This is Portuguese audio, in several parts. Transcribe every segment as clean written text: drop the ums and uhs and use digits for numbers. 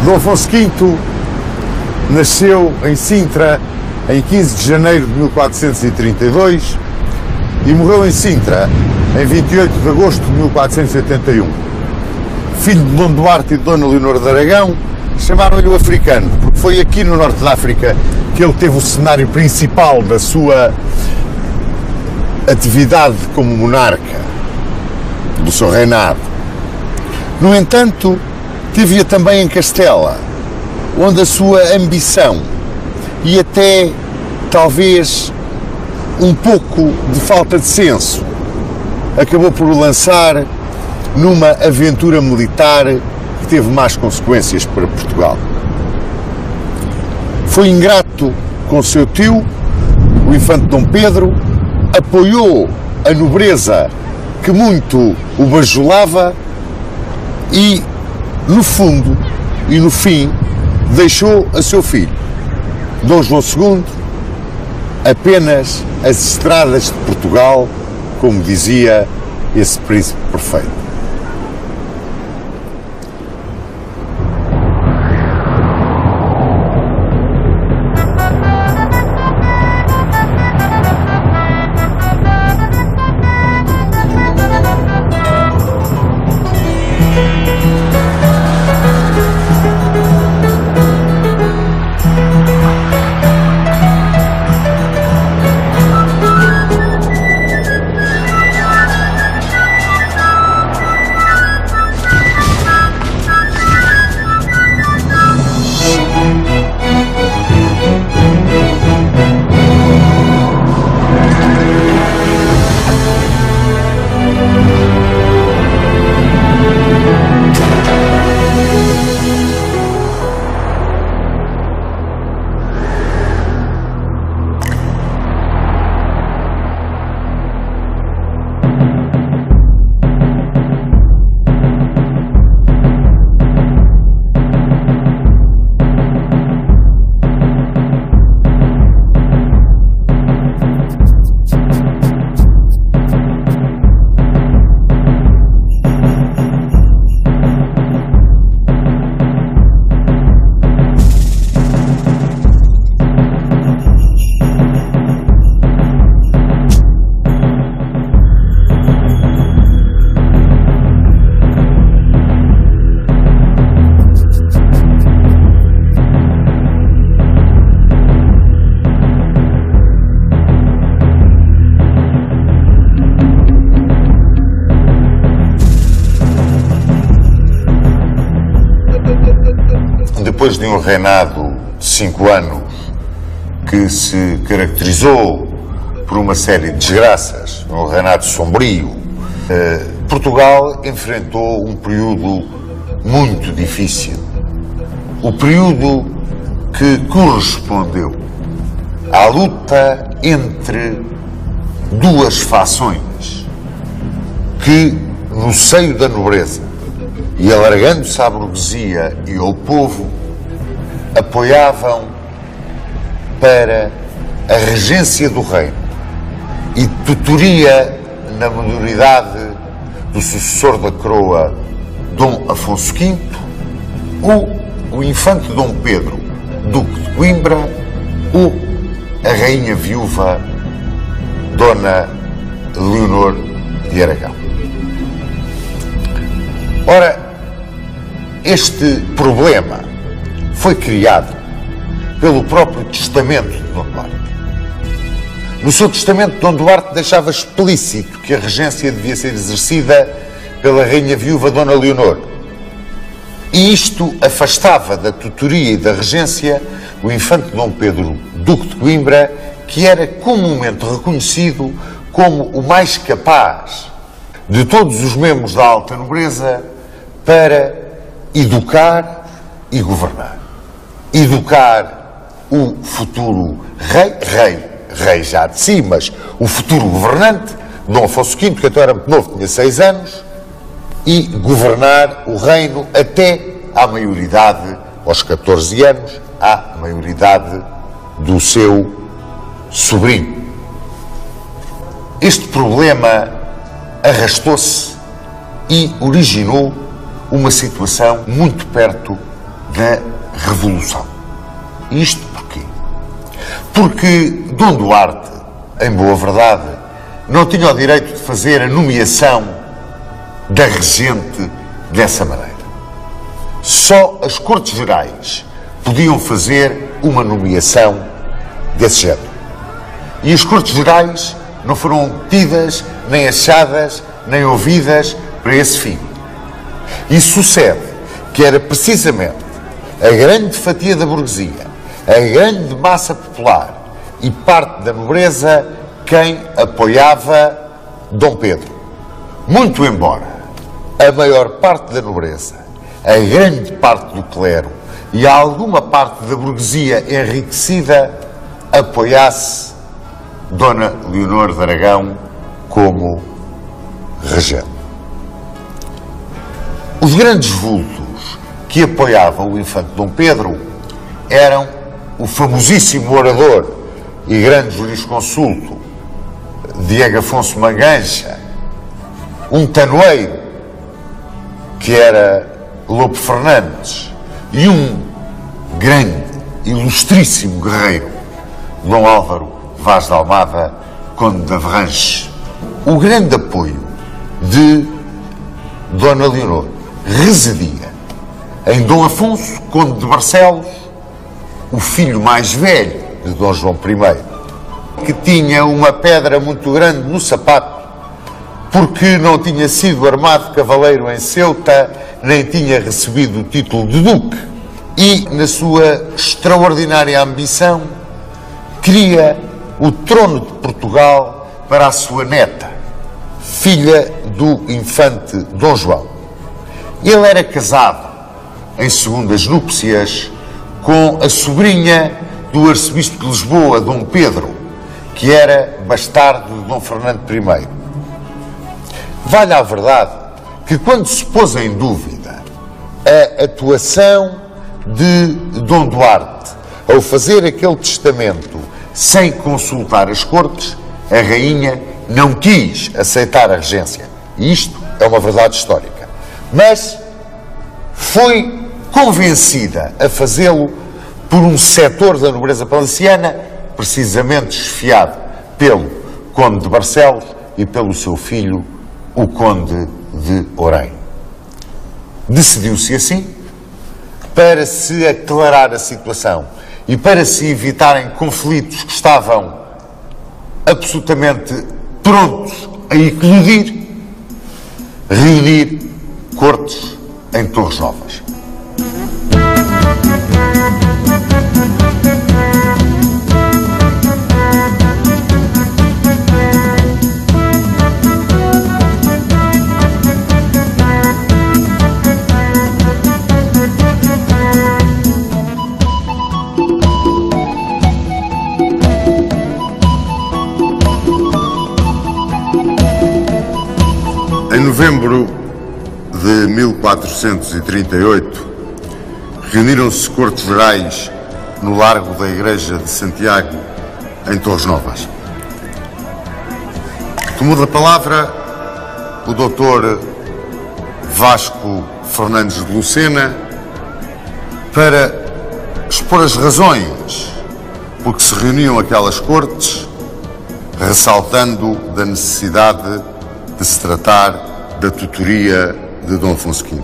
Dom Afonso V nasceu em Sintra em 15 de janeiro de 1432 e morreu em Sintra em 28 de agosto de 1481. Filho de Dom Duarte e de Dona Leonor de Aragão, chamaram-lhe o africano, porque foi aqui no norte da África que ele teve o cenário principal da sua atividade como monarca, do seu reinado. No entanto, teve-a também em Castela, onde a sua ambição e até, talvez, um pouco de falta de senso acabou por o lançar numa aventura militar que teve más consequências para Portugal. Foi ingrato com seu tio, o infante Dom Pedro, apoiou a nobreza que muito o bajulava e, no fundo e no fim, deixou a seu filho, Dom João II, apenas as estradas de Portugal, como dizia esse príncipe perfeito. Depois de um reinado de 5 anos que se caracterizou por uma série de desgraças, um reinado sombrio, Portugal enfrentou um período muito difícil. O período que correspondeu à luta entre duas fações que, no seio da nobreza e alargando-se à burguesia e ao povo, apoiavam para a regência do reino e tutoria na maioridade do sucessor da coroa, Dom Afonso V, o infante Dom Pedro, duque de Coimbra, ou a rainha viúva, Dona Leonor de Aragão. Ora, este problema foi criado pelo próprio testamento de Dom Duarte. No seu testamento, Dom Duarte deixava explícito que a regência devia ser exercida pela rainha viúva Dona Leonor. E isto afastava da tutoria e da regência o infante Dom Pedro, duque de Coimbra, que era comumente reconhecido como o mais capaz de todos os membros da alta nobreza para educar e governar. Educar o futuro rei já de si, mas o futuro governante, Dom Afonso V, que então era muito novo, tinha 6 anos, e governar o reino até à maioridade, aos 14 anos, à maioridade do seu sobrinho. Este problema arrastou-se e originou uma situação muito perto da Revolução. Isto porquê? Porque Dom Duarte, em boa verdade, não tinha o direito de fazer a nomeação da regente dessa maneira. Só as Cortes Gerais podiam fazer uma nomeação desse género. E as Cortes Gerais não foram tidas, nem achadas, nem ouvidas para esse fim. E sucede que era precisamente a grande fatia da burguesia, a grande massa popular e parte da nobreza quem apoiava Dom Pedro. Muito embora a maior parte da nobreza, a grande parte do clero e alguma parte da burguesia enriquecida apoiasse Dona Leonor de Aragão como regente. Os grandes vultos que apoiavam o infante Dom Pedro eram o famosíssimo orador e grande jurisconsulto Diego Afonso Mangancha, um tanoeiro que era Lopo Fernandes e um grande, ilustríssimo guerreiro, Dom Álvaro Vaz de Almada, conde de Avranches. O grande apoio de Dona Leonor residia em Dom Afonso, conde de Barcelos, o filho mais velho de Dom João I, que tinha uma pedra muito grande no sapato, porque não tinha sido armado cavaleiro em Ceuta, nem tinha recebido o título de duque. E, na sua extraordinária ambição, queria o trono de Portugal para a sua neta, filha do infante Dom João. Ele era casado em segundas núpcias com a sobrinha do arcebispo de Lisboa, Dom Pedro, que era bastardo de Dom Fernando I. Vale a verdade que, quando se pôs em dúvida a atuação de Dom Duarte ao fazer aquele testamento sem consultar as cortes, a rainha não quis aceitar a regência. E isto é uma verdade histórica. Mas foi convencida a fazê-lo por um setor da nobreza palaciana, precisamente esfiado pelo conde de Barcelos e pelo seu filho, o conde de Orém. Decidiu-se assim, para se aclarar a situação e para se evitarem conflitos que estavam absolutamente prontos a eclodir, reunir cortes em Torres Novas. Em novembro de 1438, reuniram-se Cortes Gerais no Largo da Igreja de Santiago, em Torres Novas. Tomou da palavra o doutor Vasco Fernandes de Lucena para expor as razões por que se reuniam aquelas cortes, ressaltando da necessidade de se tratar da tutoria de Dom Afonso V.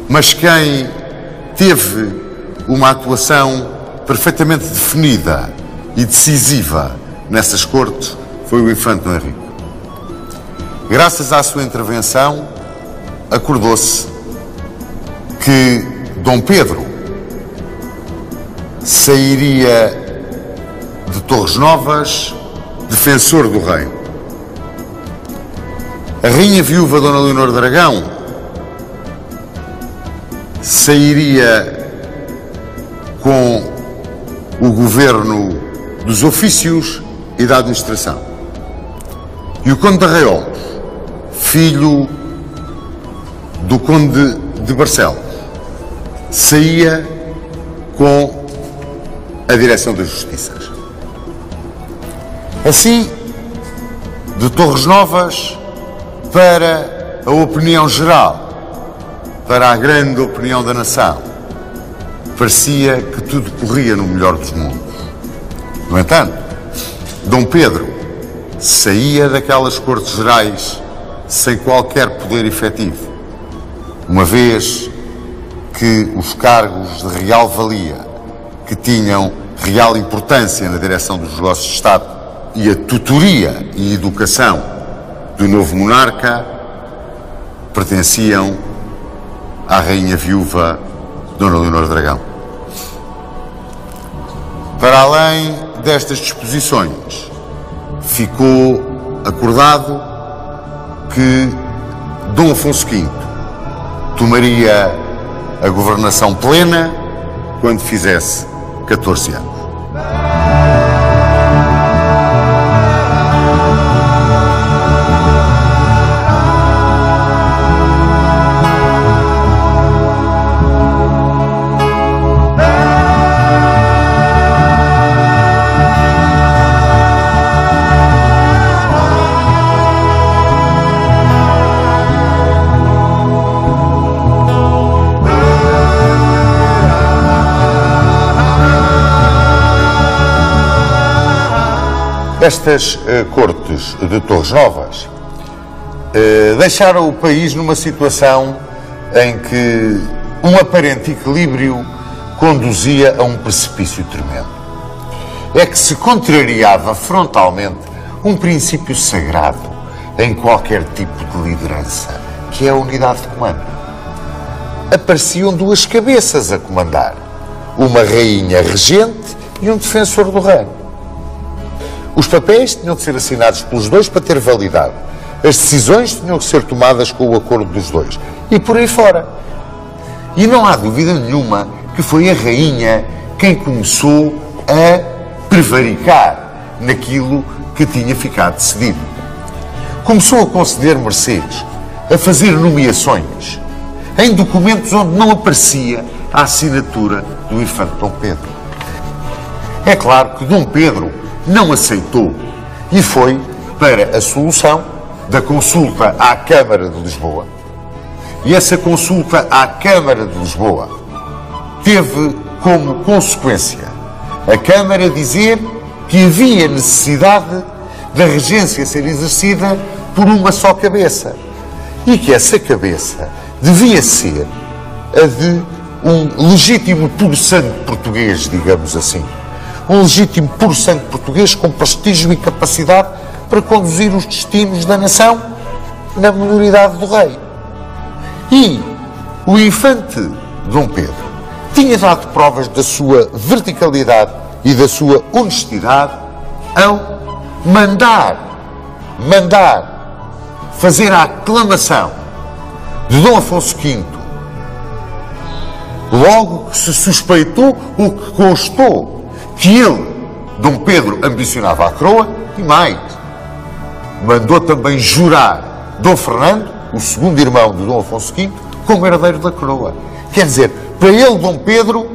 Mas quem teve uma atuação perfeitamente definida e decisiva nessas cortes foi o infante Dom Henrique. Graças à sua intervenção, acordou-se que Dom Pedro sairia de Torres Novas defensor do reino. A rainha viúva Dona Leonor de Aragão sairia com o governo dos ofícios e da administração. E o conde de Arraiolos, filho do conde de Barcelos, saía com a direção das justiças. Assim, de Torres Novas para a opinião geral, para a grande opinião da nação, parecia que tudo corria no melhor dos mundos. No entanto, Dom Pedro saía daquelas cortes gerais sem qualquer poder efetivo, uma vez que os cargos de real valia, que tinham real importância na direção dos negócios de Estado e a tutoria e educação do novo monarca, pertenciam à rainha viúva Dona Leonor Dragão. Para além destas disposições, ficou acordado que Dom Afonso V tomaria a governação plena quando fizesse 14 anos. Estas cortes de Torres Novas deixaram o país numa situação em que um aparente equilíbrio conduzia a um precipício tremendo. É que se contrariava frontalmente um princípio sagrado em qualquer tipo de liderança, que é a unidade de comando. Apareciam duas cabeças a comandar, uma rainha regente e um defensor do reino. Os papéis tinham de ser assinados pelos dois para ter validade. As decisões tinham que ser tomadas com o acordo dos dois. E por aí fora. E não há dúvida nenhuma que foi a rainha quem começou a prevaricar naquilo que tinha ficado decidido. Começou a conceder mercês, a fazer nomeações, em documentos onde não aparecia a assinatura do infante Dom Pedro. É claro que Dom Pedro não aceitou e foi para a solução da consulta à Câmara de Lisboa. E essa consulta à Câmara de Lisboa teve como consequência a Câmara dizer que havia necessidade da regência ser exercida por uma só cabeça e que essa cabeça devia ser a de um legítimo puro sangue português, digamos assim. Um legítimo puro sangue português com prestígio e capacidade para conduzir os destinos da nação na minoridade do rei. E o infante Dom Pedro tinha dado provas da sua verticalidade e da sua honestidade ao mandar fazer a aclamação de Dom Afonso V, logo que se suspeitou ou que constou que ele, Dom Pedro, ambicionava a coroa, e mais, mandou também jurar Dom Fernando, o segundo irmão de Dom Afonso V, como herdeiro da coroa. Quer dizer, para ele, Dom Pedro,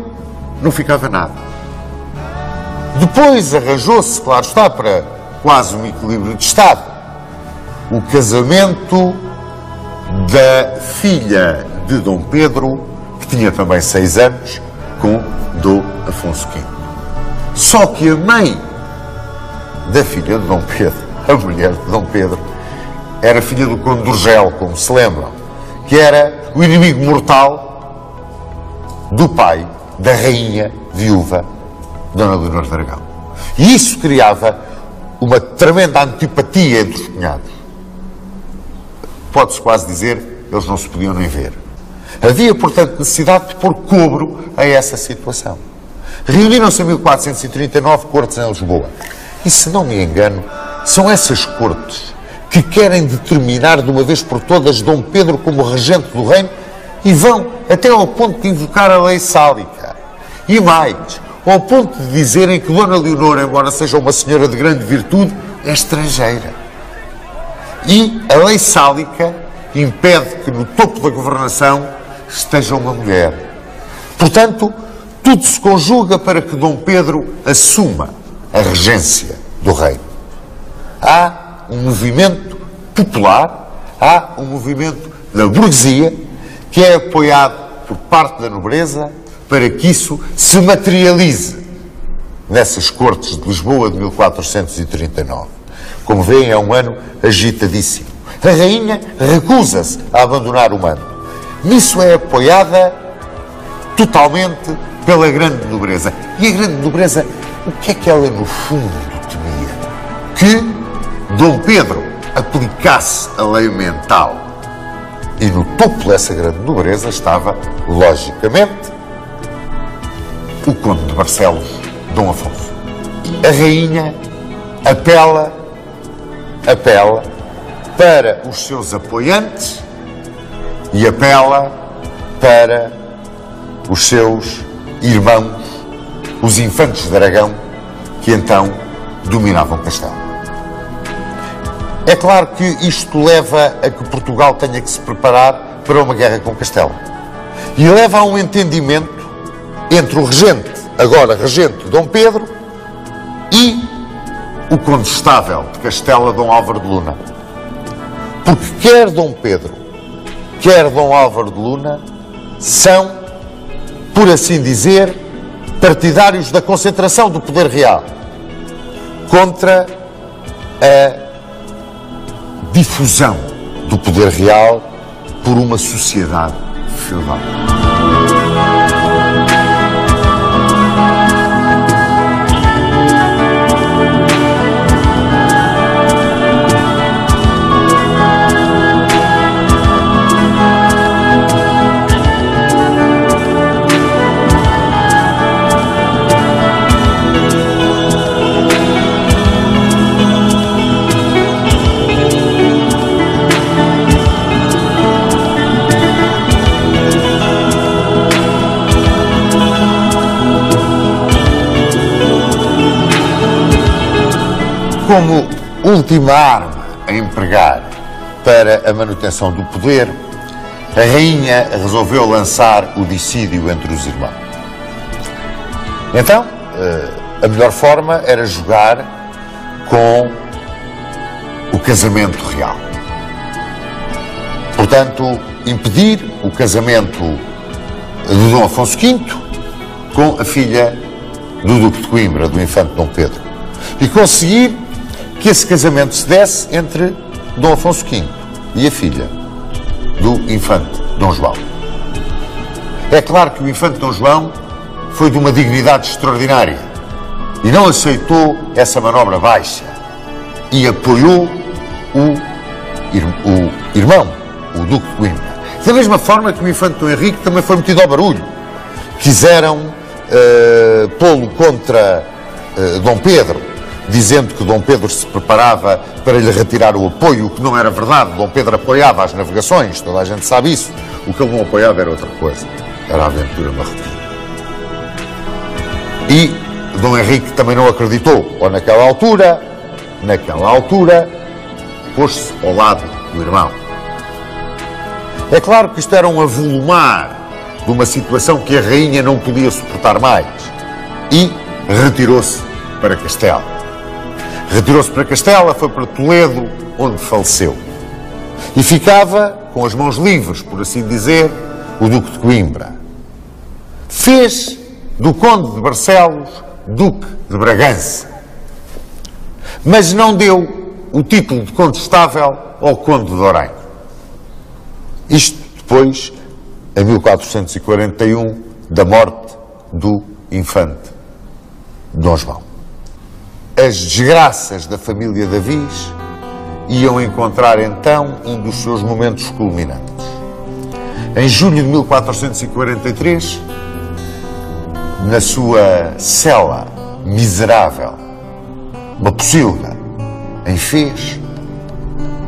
não ficava nada. Depois arranjou-se, claro está, para quase um equilíbrio de Estado, o casamento da filha de Dom Pedro, que tinha também 6 anos, com Dom Afonso V. Só que a mãe da filha de Dom Pedro, a mulher de Dom Pedro, era filha do Conde de Urgel, como se lembram, que era o inimigo mortal do pai da rainha viúva Dona Leonor Dragão. E isso criava uma tremenda antipatia entre os cunhados. Pode-se quase dizer, eles não se podiam nem ver. Havia, portanto, necessidade de pôr cobro a essa situação. Reuniram-se em 1439 cortes em Lisboa. E, se não me engano, são essas cortes que querem determinar de uma vez por todas Dom Pedro como regente do reino e vão até ao ponto de invocar a lei sálica. E mais, ao ponto de dizerem que Dona Leonor, embora seja uma senhora de grande virtude, é estrangeira. E a lei sálica impede que no topo da governação esteja uma mulher. Portanto, tudo se conjuga para que Dom Pedro assuma a regência do reino. Há um movimento popular, há um movimento da burguesia que é apoiado por parte da nobreza para que isso se materialize nessas cortes de Lisboa de 1439. Como veem, é um ano agitadíssimo. A rainha recusa-se a abandonar o mando. Nisso é apoiada totalmente pela grande nobreza. E a grande nobreza, o que é que ela no fundo temia? Que Dom Pedro aplicasse a lei mental. E no topo dessa grande nobreza estava, logicamente, o conde de Barcelos, Dom Afonso. A rainha apela para os seus apoiantes e apela para os seus irmãos, os infantes de Aragão, que então dominavam Castelo. É claro que isto leva a que Portugal tenha que se preparar para uma guerra com Castelo. E leva a um entendimento entre o regente, agora regente Dom Pedro, e o condestável de Castela, Dom Álvaro de Luna. Porque quer Dom Pedro, quer Dom Álvaro de Luna, são, por assim dizer, partidários da concentração do poder real contra a difusão do poder real por uma sociedade feudal. Como última arma a empregar para a manutenção do poder, a rainha resolveu lançar o dissídio entre os irmãos. Então, a melhor forma era jogar com o casamento real. Portanto, impedir o casamento de Dom Afonso V com a filha do Duque de Coimbra, do infante Dom Pedro, e conseguir que esse casamento se desse entre Dom Afonso V e a filha do infante Dom João. É claro que o infante Dom João foi de uma dignidade extraordinária e não aceitou essa manobra baixa e apoiou o irmão, o Duque de Coimbra. Da mesma forma que o infante Dom Henrique também foi metido ao barulho. Quiseram pô-lo contra Dom Pedro, dizendo que Dom Pedro se preparava para lhe retirar o apoio, o que não era verdade. Dom Pedro apoiava as navegações, toda a gente sabe isso. O que ele não apoiava era outra coisa, era a aventura marroquina. E Dom Henrique também não acreditou, ou naquela altura, pôs-se ao lado do irmão. É claro que isto era um avolumar de uma situação que a rainha não podia suportar mais e retirou-se para Castela. Retirou-se para Castela, foi para Toledo, onde faleceu. E ficava com as mãos livres, por assim dizer, o Duque de Coimbra. Fez do Conde de Barcelos Duque de Bragança. Mas não deu o título de Condestável ao Conde de Oranho. Isto depois, em 1441, da morte do infante Dom João. As desgraças da família Davis iam encontrar então um dos seus momentos culminantes. Em julho de 1443, na sua cela miserável, uma pocilga, em Fez,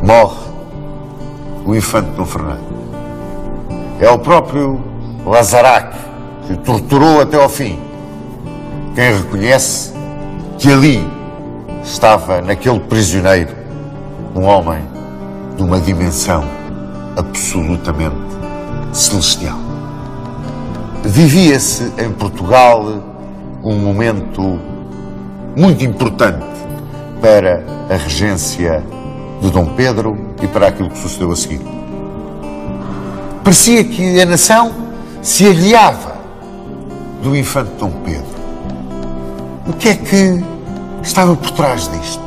morre o infante Dom Fernando. É o próprio Lazarac que o torturou até ao fim quem reconhece que ali estava, naquele prisioneiro, um homem de uma dimensão absolutamente celestial. Vivia-se em Portugal um momento muito importante para a regência de Dom Pedro e para aquilo que sucedeu a seguir. Parecia que a nação se aliava do infante Dom Pedro. O que é que estava por trás disto?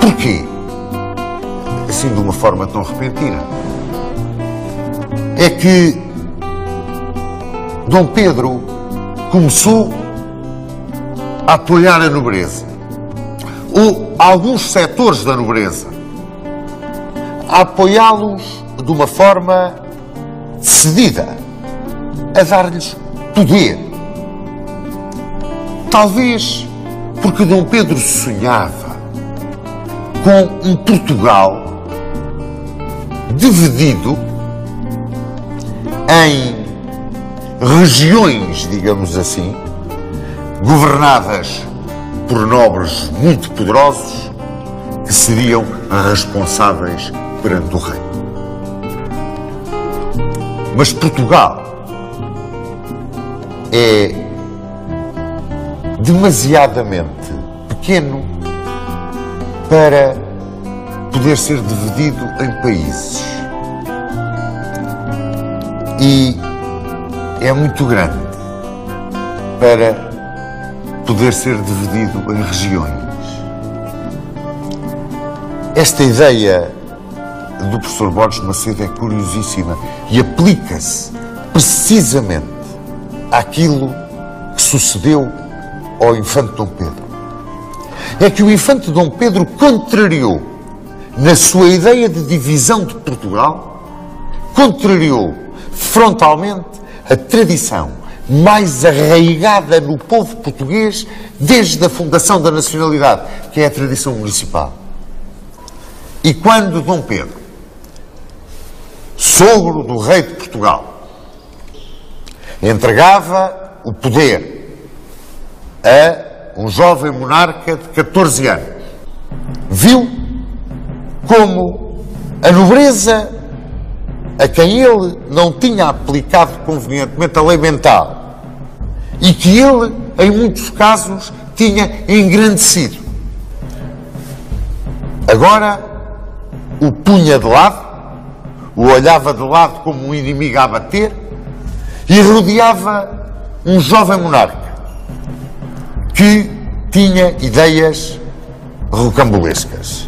Porquê? Assim, de uma forma tão repentina. É que Dom Pedro começou a apoiar a nobreza, ou alguns setores da nobreza, a apoiá-los de uma forma decidida, a dar-lhes poder. Talvez porque Dom Pedro sonhava com um Portugal dividido em regiões, digamos assim, governadas por nobres muito poderosos que seriam responsáveis perante o rei. Mas Portugal é demasiadamente pequeno para poder ser dividido em países. E é muito grande para poder ser dividido em regiões. Esta ideia do professor Borges Macedo é curiosíssima e aplica-se precisamente àquilo que sucedeu ao infante Dom Pedro. É que o infante Dom Pedro contrariou, na sua ideia de divisão de Portugal, contrariou frontalmente a tradição mais arraigada no povo português desde a fundação da nacionalidade, que é a tradição municipal. E quando Dom Pedro, sogro do rei de Portugal, entregava o poder a um jovem monarca de 14 anos, viu como a nobreza a quem ele não tinha aplicado convenientemente a lei mental e que ele, em muitos casos, tinha engrandecido, agora o punha de lado, o olhava de lado como um inimigo a abater e rodeava um jovem monarca que tinha ideias rocambolescas,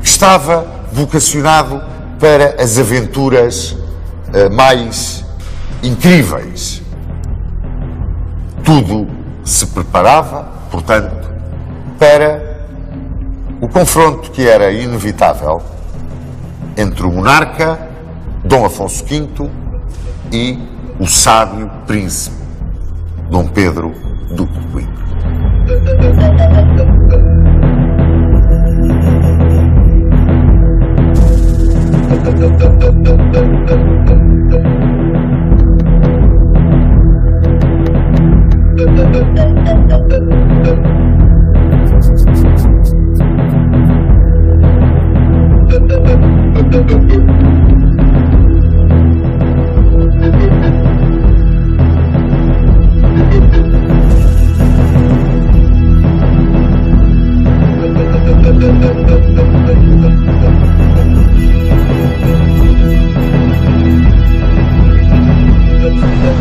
que estava vocacionado para as aventuras mais incríveis. Tudo se preparava, portanto, para o confronto que era inevitável entre o monarca, Dom Afonso V, e o sábio príncipe, Dom Pedro, Duque de Coimbra.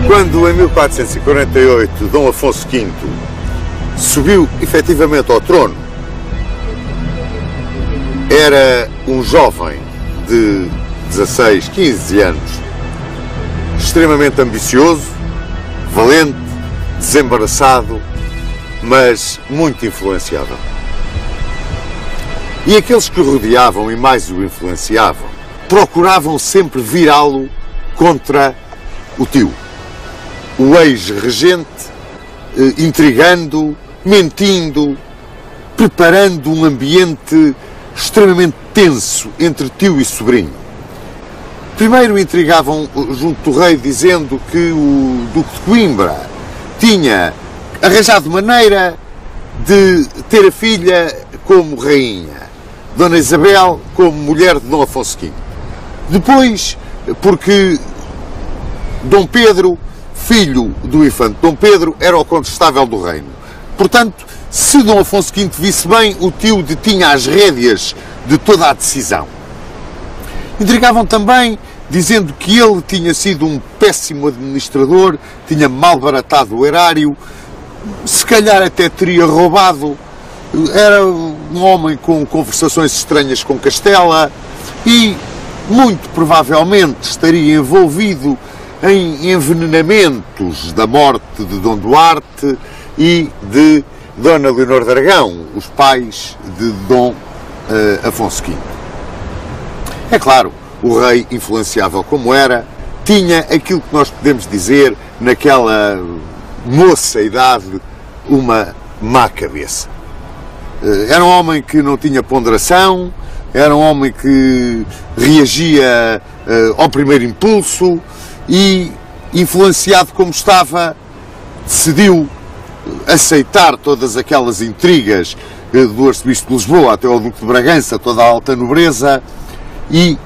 Quando, em 1448, Dom Afonso V subiu efetivamente ao trono, era um jovem de 16, 15 anos, extremamente ambicioso, valente, desembaraçado, mas muito influenciável. E aqueles que o rodeavam e mais o influenciavam, procuravam sempre virá-lo contra o tio, o ex-regente, intrigando, mentindo, preparando um ambiente extremamente tenso entre tio e sobrinho. Primeiro intrigavam junto do rei dizendo que o Duque de Coimbra tinha arranjado maneira de ter a filha como rainha, Dona Isabel como mulher de Dom Afonso V. Depois, porque Dom Pedro, filho do infante Dom Pedro, era o condestável do reino. Portanto, se Dom Afonso V visse bem, o tio detinha as rédeas de toda a decisão. Intrigavam também dizendo que ele tinha sido um péssimo administrador, tinha malbaratado o erário, se calhar até teria roubado, era um homem com conversações estranhas com Castela e muito provavelmente estaria envolvido em envenenamentos da morte de Dom Duarte e de Dona Leonor de Aragão, os pais de Dom Afonso V. É claro, o rei, influenciável como era, tinha aquilo que nós podemos dizer, naquela moça idade, uma má cabeça. Era um homem que não tinha ponderação, era um homem que reagia ao primeiro impulso e, influenciado como estava, decidiu aceitar todas aquelas intrigas do arcebispo de Lisboa até ao duque de Bragança, toda a alta nobreza, e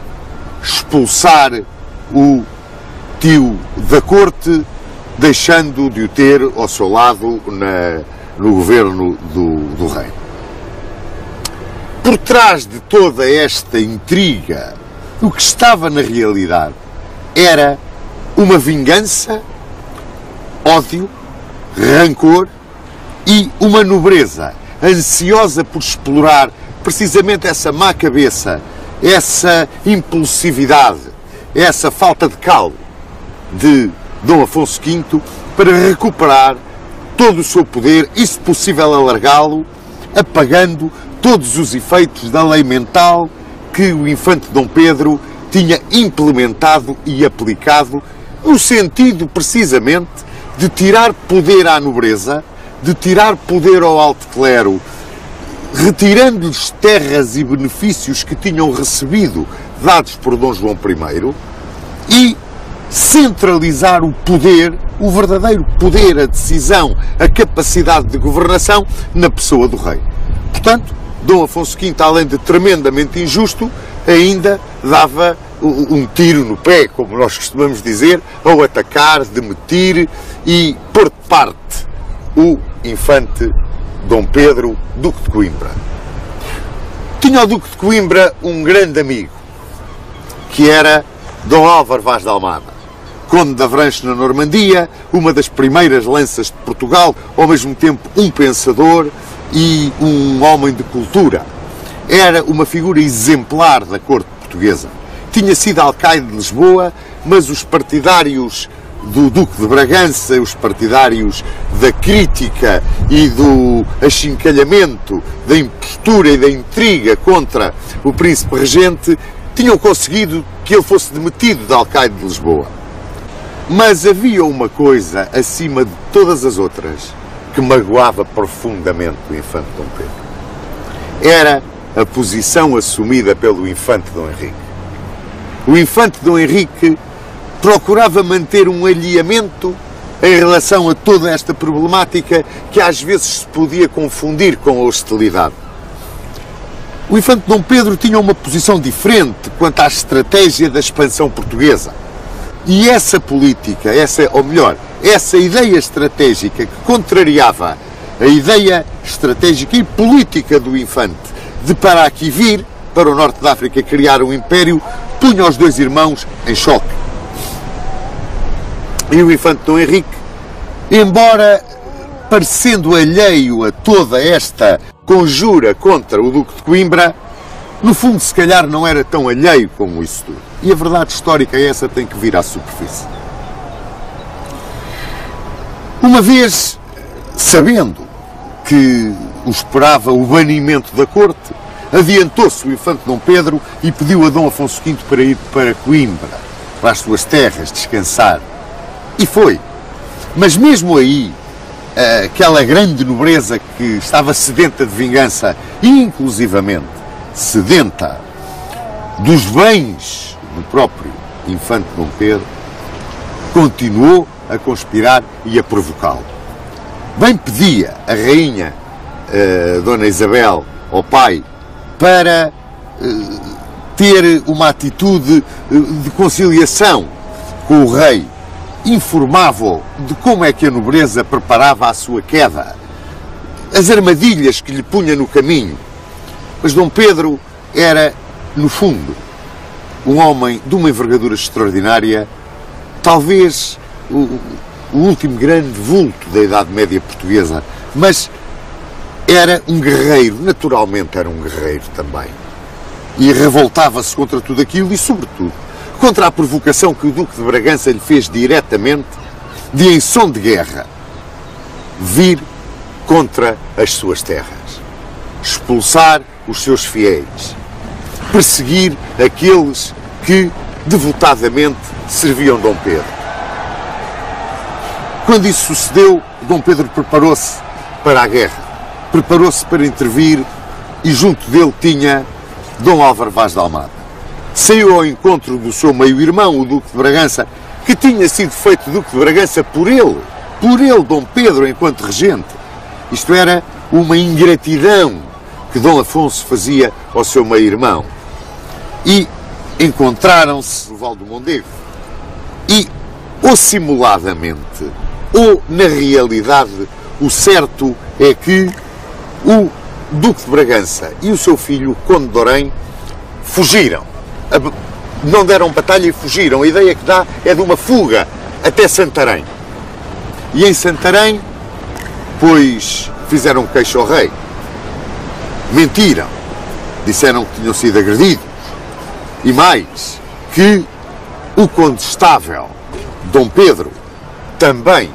expulsar o tio da corte, deixando de o ter ao seu lado no governo do rei. Por trás de toda esta intriga, o que estava na realidade era uma vingança, ódio, rancor e uma nobreza ansiosa por explorar precisamente essa má cabeça, essa impulsividade, essa falta de calo de Dom Afonso V para recuperar todo o seu poder e, se possível, alargá-lo, apagando todos os efeitos da lei mental que o infante Dom Pedro tinha implementado e aplicado no sentido, precisamente, de tirar poder à nobreza, de tirar poder ao alto clero, retirando-lhes terras e benefícios que tinham recebido dados por Dom João I e centralizar o poder, o verdadeiro poder, a decisão, a capacidade de governação na pessoa do rei. Portanto, Dom Afonso V, além de tremendamente injusto, ainda dava um tiro no pé, como nós costumamos dizer, ao atacar, demitir e pôr de parte o infante Dom Pedro, Duque de Coimbra. Tinha o Duque de Coimbra um grande amigo, que era Dom Álvaro Vaz de Almada, Conde de Avranches na Normandia, uma das primeiras lanças de Portugal, ao mesmo tempo um pensador e um homem de cultura. Era uma figura exemplar da corte portuguesa. Tinha sido alcaide de Lisboa, mas os partidários do Duque de Bragança, os partidários da crítica e do achincalhamento, da impostura e da intriga contra o príncipe regente, tinham conseguido que ele fosse demitido de alcaide de Lisboa. Mas havia uma coisa acima de todas as outras que magoava profundamente o infante Dom Pedro. Era a posição assumida pelo infante Dom Henrique. O infante Dom Henrique procurava manter um alinhamento em relação a toda esta problemática que às vezes se podia confundir com a hostilidade. O infante Dom Pedro tinha uma posição diferente quanto à estratégia da expansão portuguesa. E essa política, essa ideia estratégica que contrariava a ideia estratégica e política do infante de para aqui vir, para o norte da África, criar um império, punha os dois irmãos em choque. E o infante Dom Henrique, embora parecendo alheio a toda esta conjura contra o Duque de Coimbra, no fundo, se calhar, não era tão alheio como isso tudo. E a verdade histórica é essa, tem que vir à superfície. Uma vez, sabendo que o esperava o banimento da corte, adiantou-se o infante Dom Pedro e pediu a Dom Afonso V para ir para Coimbra, para as suas terras, descansar. E foi. Mas mesmo aí, aquela grande nobreza que estava sedenta de vingança, inclusivamente sedenta dos bens do próprio infante Dom Pedro, continuou a conspirar e a provocá-lo. Bem pedia a rainha Dona Isabel ao pai para ter uma atitude de conciliação com o rei, informava-o de como é que a nobreza preparava a sua queda, as armadilhas que lhe punha no caminho. Mas Dom Pedro era, no fundo, um homem de uma envergadura extraordinária, talvez o último grande vulto da Idade Média portuguesa, mas era um guerreiro, naturalmente era um guerreiro também. E revoltava-se contra tudo aquilo e, sobretudo, contra a provocação que o Duque de Bragança lhe fez diretamente de, em som de guerra, vir contra as suas terras, expulsar os seus fiéis, perseguir aqueles que devotadamente serviam Dom Pedro. Quando isso sucedeu, Dom Pedro preparou-se para a guerra, preparou-se para intervir e junto dele tinha Dom Álvaro Vaz de Almada. Saiu ao encontro do seu meio-irmão, o Duque de Bragança, que tinha sido feito Duque de Bragança por ele, Dom Pedro, enquanto regente. Isto era uma ingratidão que Dom Afonso fazia ao seu meio-irmão. E encontraram-se no Val do Mondego. E, ou simuladamente, ou na realidade, o certo é que o Duque de Bragança e o seu filho, o Conde de Orém, fugiram. Não deram batalha e fugiram. A ideia que dá é de uma fuga até Santarém. E em Santarém, pois, fizeram queixo ao rei. Mentiram. Disseram que tinham sido agredidos. E mais, que o condestável Dom Pedro também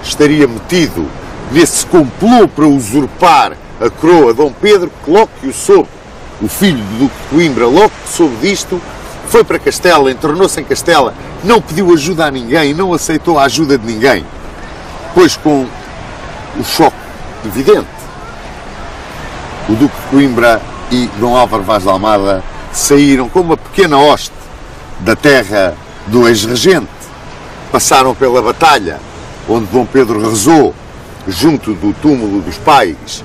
estaria metido nesse complô para usurpar a coroa a Dom Pedro, que logo que o soube, o filho do Duque de Coimbra, logo que soube disto, foi para Castela, internou-se em Castela, não pediu ajuda a ninguém, não aceitou a ajuda de ninguém, pois com o choque evidente, o Duque de Coimbra e Dom Álvaro Vaz de Almada saíram com uma pequena hoste da terra do ex-regente, passaram pela batalha, onde Dom Pedro rezou junto do túmulo dos pais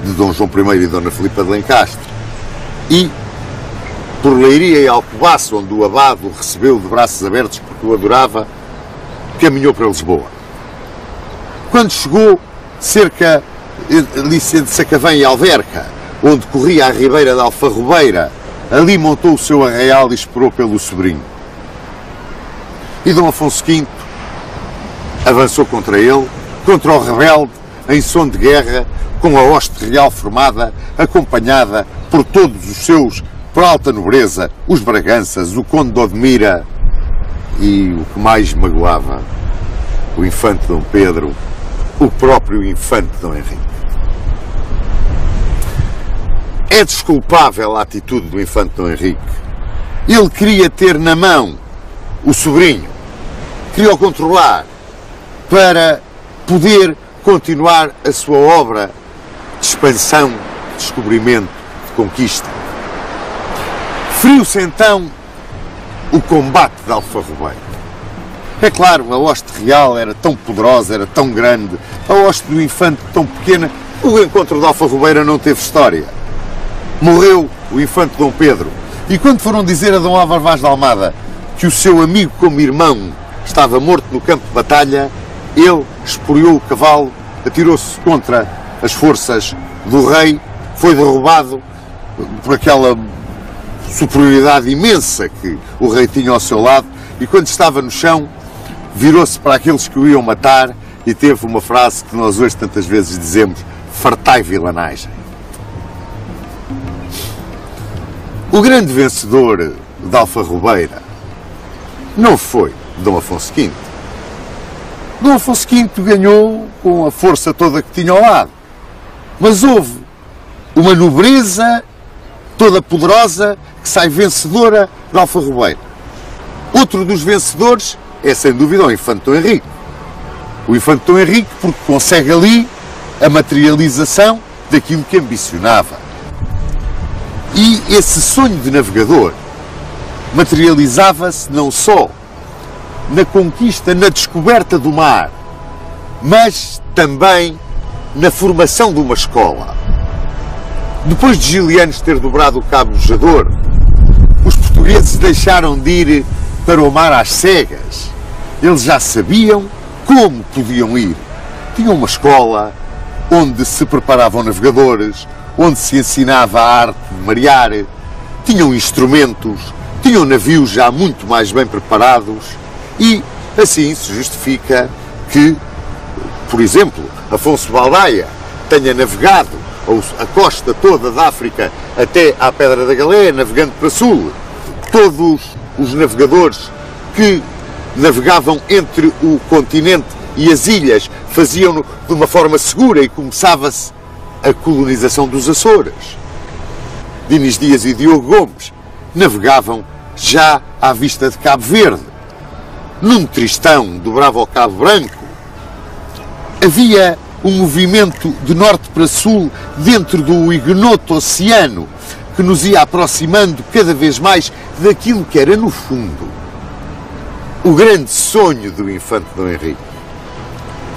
de Dom João I e Dona Filipa de Lencastre, e por Leiria e Alcobaça, onde o abade o recebeu de braços abertos porque o adorava, caminhou para Lisboa. Quando chegou cerca de Sacavém e Alverca, onde corria a ribeira da Alfarrobeira, ali montou o seu arraial e esperou pelo sobrinho. E Dom Afonso V avançou contra ele, contra o rebelde, em som de guerra, com a hoste real formada, acompanhada por todos os seus, por alta nobreza, os Braganças, o Conde de Odmira e, o que mais magoava, o infante Dom Pedro, o próprio infante Dom Henrique. É desculpável a atitude do infante Dom Henrique. Ele queria ter na mão o sobrinho, queria-o controlar para poder continuar a sua obra de expansão, de descobrimento, de conquista. Feriu-se então o combate de Alfarrobeira. É claro, a hoste real era tão poderosa, era tão grande, a hoste do infante tão pequena, o encontro de Alfarrobeira não teve história. Morreu o infante Dom Pedro, e quando foram dizer a Dom Álvaro Vaz de Almada que o seu amigo como irmão estava morto no campo de batalha, ele espoliou o cavalo, atirou-se contra as forças do rei, foi derrubado por aquela superioridade imensa que o rei tinha ao seu lado, e quando estava no chão, virou-se para aqueles que o iam matar e teve uma frase que nós hoje tantas vezes dizemos: fartai vilanagem. O grande vencedor de Alfarrobeira não foi Dom Afonso V. Dom Afonso V ganhou com a força toda que tinha ao lado, mas houve uma nobreza toda poderosa que sai vencedora de Alfarrobeira. Outro dos vencedores é, sem dúvida, o infante Dom Henrique. O infante Dom Henrique porque consegue ali a materialização daquilo que ambicionava. E esse sonho de navegador materializava-se não só na conquista, na descoberta do mar, mas também na formação de uma escola. Depois de Gilianos ter dobrado o Cabo Bojador, os portugueses deixaram de ir para o mar às cegas. Eles já sabiam como podiam ir. Tinham uma escola onde se preparavam navegadores, onde se ensinava a arte de marear, tinham instrumentos, tinham navios já muito mais bem preparados e assim se justifica que, por exemplo, Afonso Baldaia tenha navegado a costa toda da África até à Pedra da Galeia, navegando para sul. Todos os navegadores que navegavam entre o continente e as ilhas faziam-no de uma forma segura e começava-se a colonização dos Açores. Dinis Dias e Diogo Gomes navegavam já à vista de Cabo Verde. Nuno Tristão dobrava ao Cabo Branco. Havia um movimento de norte para sul dentro do ignoto oceano que nos ia aproximando cada vez mais daquilo que era, no fundo, o grande sonho do infante Dom Henrique.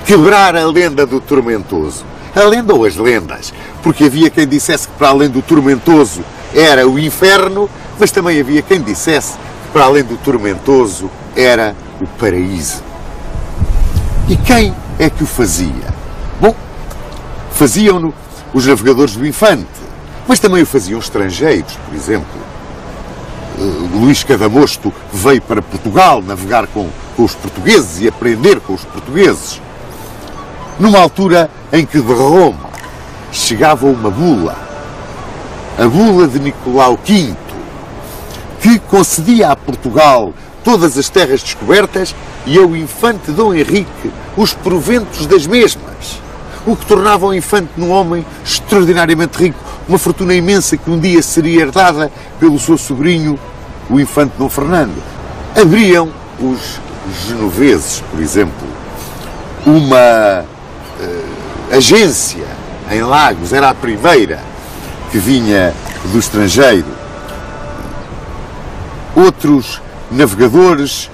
Quebrar a lenda do tormentoso. A lenda ou as lendas, porque havia quem dissesse que para além do tormentoso era o inferno, mas também havia quem dissesse que para além do tormentoso era o paraíso. E quem é que o fazia? Bom, faziam-no os navegadores do infante, mas também o faziam estrangeiros, por exemplo. Luís Cadamosto veio para Portugal navegar com os portugueses e aprender com os portugueses. Numa altura em que de Roma chegava uma bula, a bula de Nicolau V, que concedia a Portugal todas as terras descobertas e ao infante Dom Henrique os proventos das mesmas, o que tornava o infante num homem extraordinariamente rico, uma fortuna imensa que um dia seria herdada pelo seu sobrinho, o infante Dom Fernando. Abriam os genoveses, por exemplo, uma agência em Lagos, era a primeira que vinha do estrangeiro. Outros navegadores,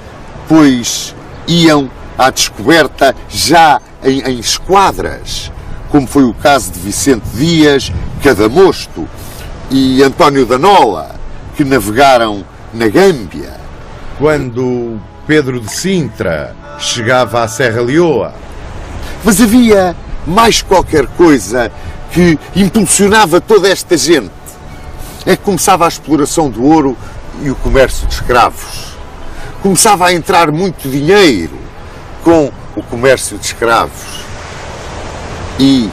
pois, iam à descoberta já em esquadras, como foi o caso de Vicente Dias, Cadamosto e António da Nola, que navegaram na Gâmbia. Quando Pedro de Sintra chegava à Serra Leoa. Mas havia mais qualquer coisa que impulsionava toda esta gente. É que começava a exploração do ouro e o comércio de escravos. Começava a entrar muito dinheiro com o comércio de escravos. E,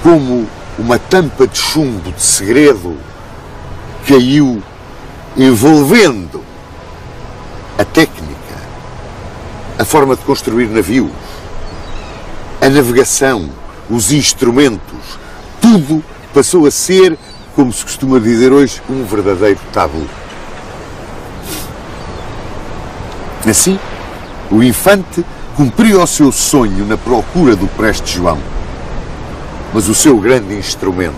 como uma tampa de chumbo de segredo, caiu envolvendo a técnica, a forma de construir navios, a navegação, os instrumentos, tudo passou a ser, como se costuma dizer hoje, um verdadeiro tabu. Assim, o infante cumpria o seu sonho na procura do Preste João. Mas o seu grande instrumento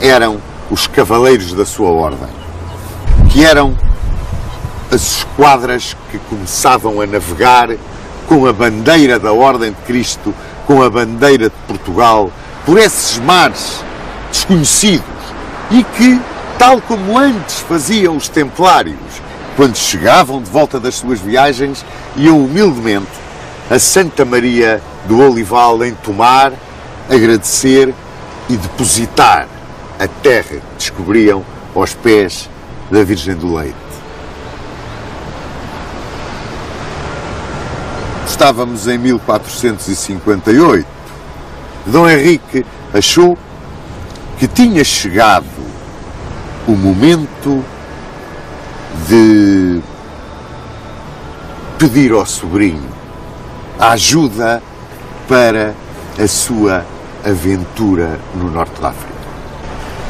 eram os cavaleiros da sua ordem, que eram as esquadras que começavam a navegar com a bandeira da Ordem de Cristo, com a bandeira de Portugal, por esses mares desconhecidos e que, tal como antes faziam os templários, quando chegavam de volta das suas viagens, iam humildemente a Santa Maria do Olival em Tomar, agradecer e depositar a terra que descobriam aos pés da Virgem do Leite. Estávamos em 1458. Dom Henrique achou que tinha chegado o momento de pedir ao sobrinho a ajuda para a sua aventura no Norte da África.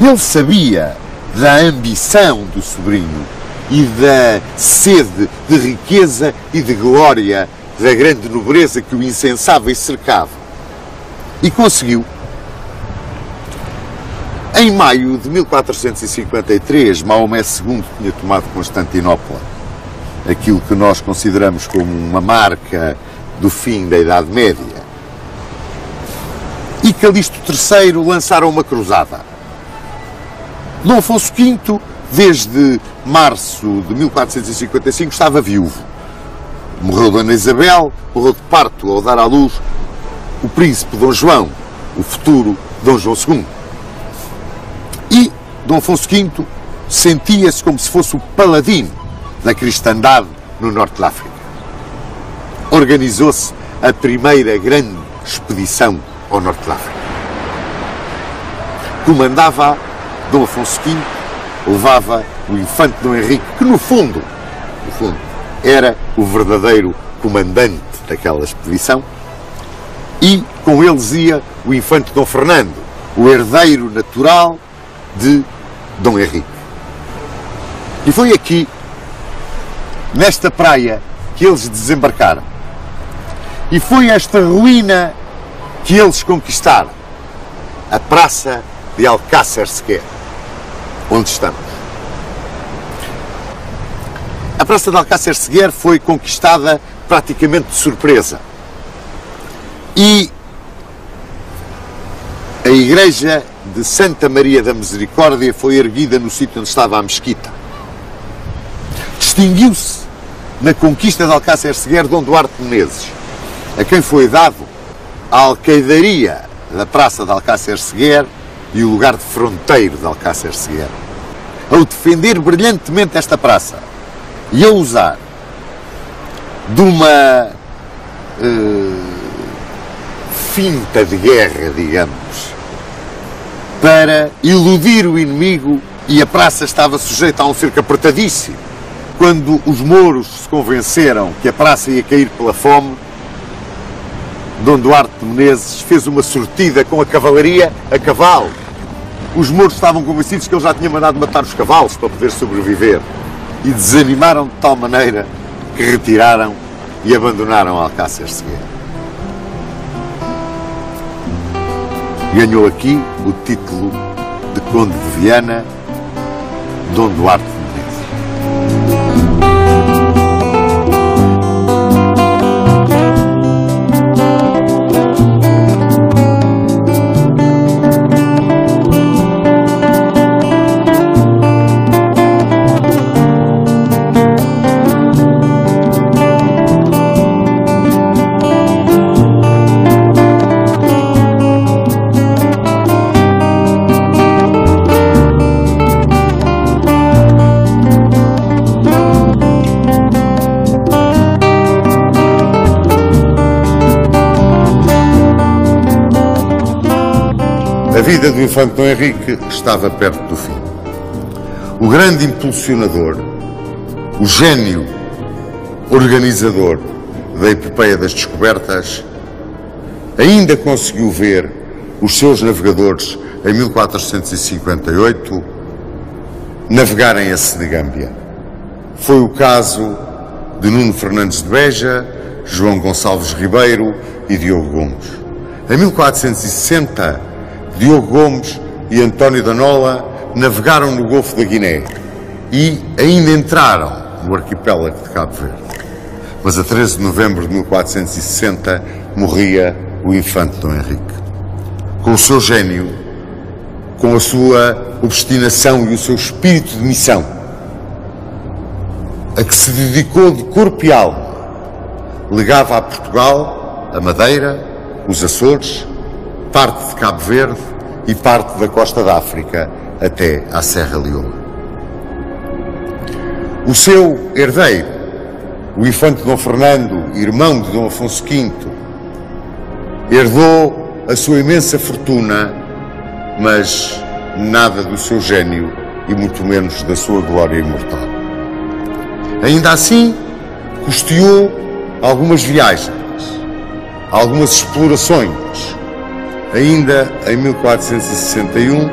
Ele sabia da ambição do sobrinho e da sede de riqueza e de glória da grande nobreza que o incensava e cercava. E conseguiu. Em maio de 1453, Maomé II tinha tomado Constantinopla, aquilo que nós consideramos como uma marca do fim da Idade Média. E Calixto III lançaram uma cruzada. Dom Afonso V, desde março de 1455, estava viúvo. Morreu Dona Isabel, morreu de parto ao dar à luz o príncipe Dom João, o futuro Dom João II. E Dom Afonso V sentia-se como se fosse o paladino da cristandade no norte da África. Organizou-se a primeira grande expedição ao norte da África. Comandava Dom Afonso V, levava o infante Dom Henrique, que no fundo, era o verdadeiro comandante daquela expedição, e com eles ia o infante Dom Fernando, o herdeiro natural de Dom Henrique. E foi aqui, nesta praia, que eles desembarcaram. E foi esta ruína que eles conquistaram, a Praça de Alcácer Seguer, onde estamos. A Praça de Alcácer Seguer foi conquistada praticamente de surpresa. E a igreja de Santa Maria da Misericórdia foi erguida no sítio onde estava a mesquita. Distinguiu-se na conquista de Alcácer Seguer Dom Duarte de Menezes, a quem foi dado a alqueidaria da Praça de Alcácer Seguer e o lugar de fronteiro de Alcácer Seguer. Ao defender brilhantemente esta praça e a usar de uma finta de guerra, digamos, para iludir o inimigo, e a praça estava sujeita a um cerco apertadíssimo. Quando os mouros se convenceram que a praça ia cair pela fome, Dom Duarte de Menezes fez uma sortida com a cavalaria a cavalo. Os mouros estavam convencidos que ele já tinha mandado matar os cavalos para poder sobreviver e desanimaram de tal maneira que retiraram e abandonaram Alcácer Seguer. Ganhou aqui o título de Conde de Viana, Dom Duarte de Menezes. A vida do infante Dom Henrique estava perto do fim. O grande impulsionador, o gênio organizador da epopeia das descobertas, ainda conseguiu ver os seus navegadores em 1458 navegarem a Senegâmbia. Foi o caso de Nuno Fernandes de Beja, João Gonçalves Ribeiro e Diogo Gomes. Em 1460, Diogo Gomes e António da Nola navegaram no Golfo da Guiné e ainda entraram no arquipélago de Cabo Verde. Mas a 13 de novembro de 1460 morria o infante Dom Henrique. Com o seu gênio, com a sua obstinação e o seu espírito de missão, a que se dedicou de corpo e alma, legava a Portugal a Madeira, os Açores, parte de Cabo Verde e parte da costa da África até à Serra Leoa. O seu herdeiro, o infante Dom Fernando, irmão de Dom Afonso V, herdou a sua imensa fortuna, mas nada do seu gênio e muito menos da sua glória imortal. Ainda assim, custeou algumas viagens, algumas explorações. Ainda em 1461,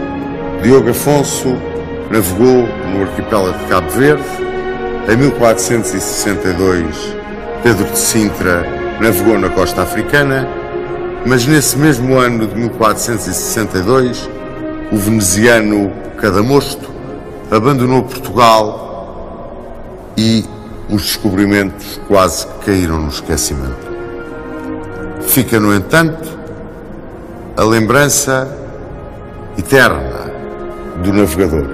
Diogo Afonso navegou no arquipélago de Cabo Verde. Em 1462, Pedro de Sintra navegou na costa africana, mas nesse mesmo ano de 1462, o veneziano Cadamosto abandonou Portugal e os descobrimentos quase que caíram no esquecimento. Fica, no entanto, a lembrança eterna do navegador.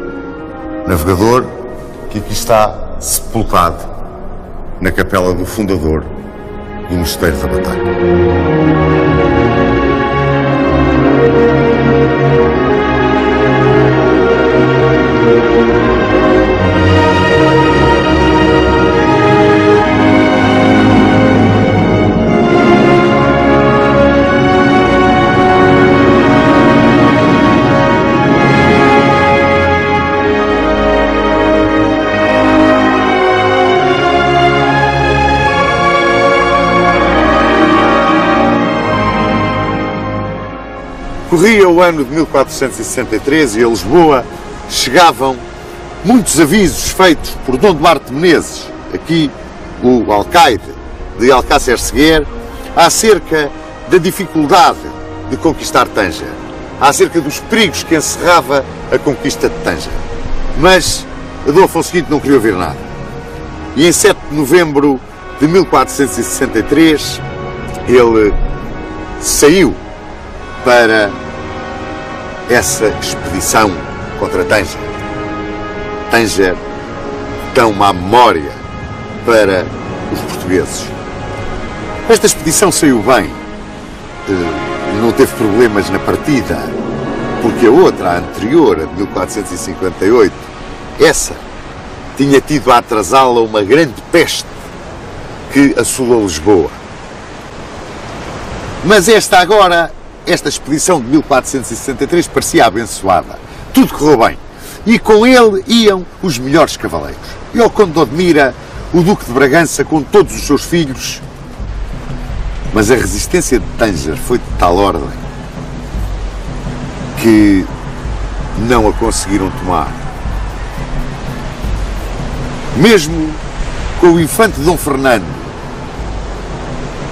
Navegador que aqui está sepultado na capela do fundador do Mosteiro da Batalha. Corria o ano de 1463 e a Lisboa chegavam muitos avisos feitos por Dom Duarte de Menezes, aqui o alcaide de Alcácer Seguer, acerca da dificuldade de conquistar Tânger, acerca dos perigos que encerrava a conquista de Tânger. Mas Dom Afonso V não queria ouvir nada. E em 7 de novembro de 1463 ele saiu para essa expedição contra Tânger. Tânger, tão má memória para os portugueses. Esta expedição saiu bem, não teve problemas na partida, porque a outra, a anterior, a de 1458, essa tinha tido a atrasá-la uma grande peste que assolou Lisboa. Mas esta agora, esta expedição de 1463 parecia abençoada. Tudo correu bem. E com ele iam os melhores cavaleiros. E ao Conde de Odmira, o Duque de Bragança com todos os seus filhos. Mas a resistência de Tânger foi de tal ordem que não a conseguiram tomar. Mesmo com o infante Dom Fernando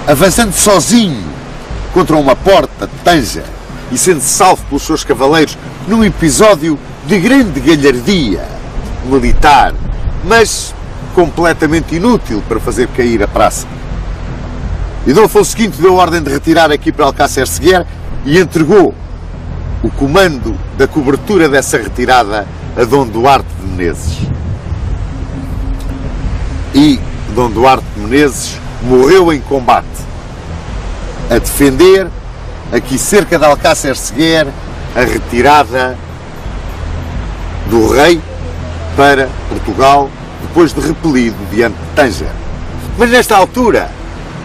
avançando sozinho contra uma porta de Tânger e sendo salvo pelos seus cavaleiros num episódio de grande galhardia militar, mas completamente inútil para fazer cair a praça. E Dom Afonso V deu ordem de retirar aqui para Alcácer Seguer e entregou o comando da cobertura dessa retirada a Dom Duarte de Menezes. E Dom Duarte de Menezes morreu em combate, a defender, aqui cerca de Alcácer Seguer, a retirada do rei para Portugal, depois de repelido diante de Tânger. Mas nesta altura,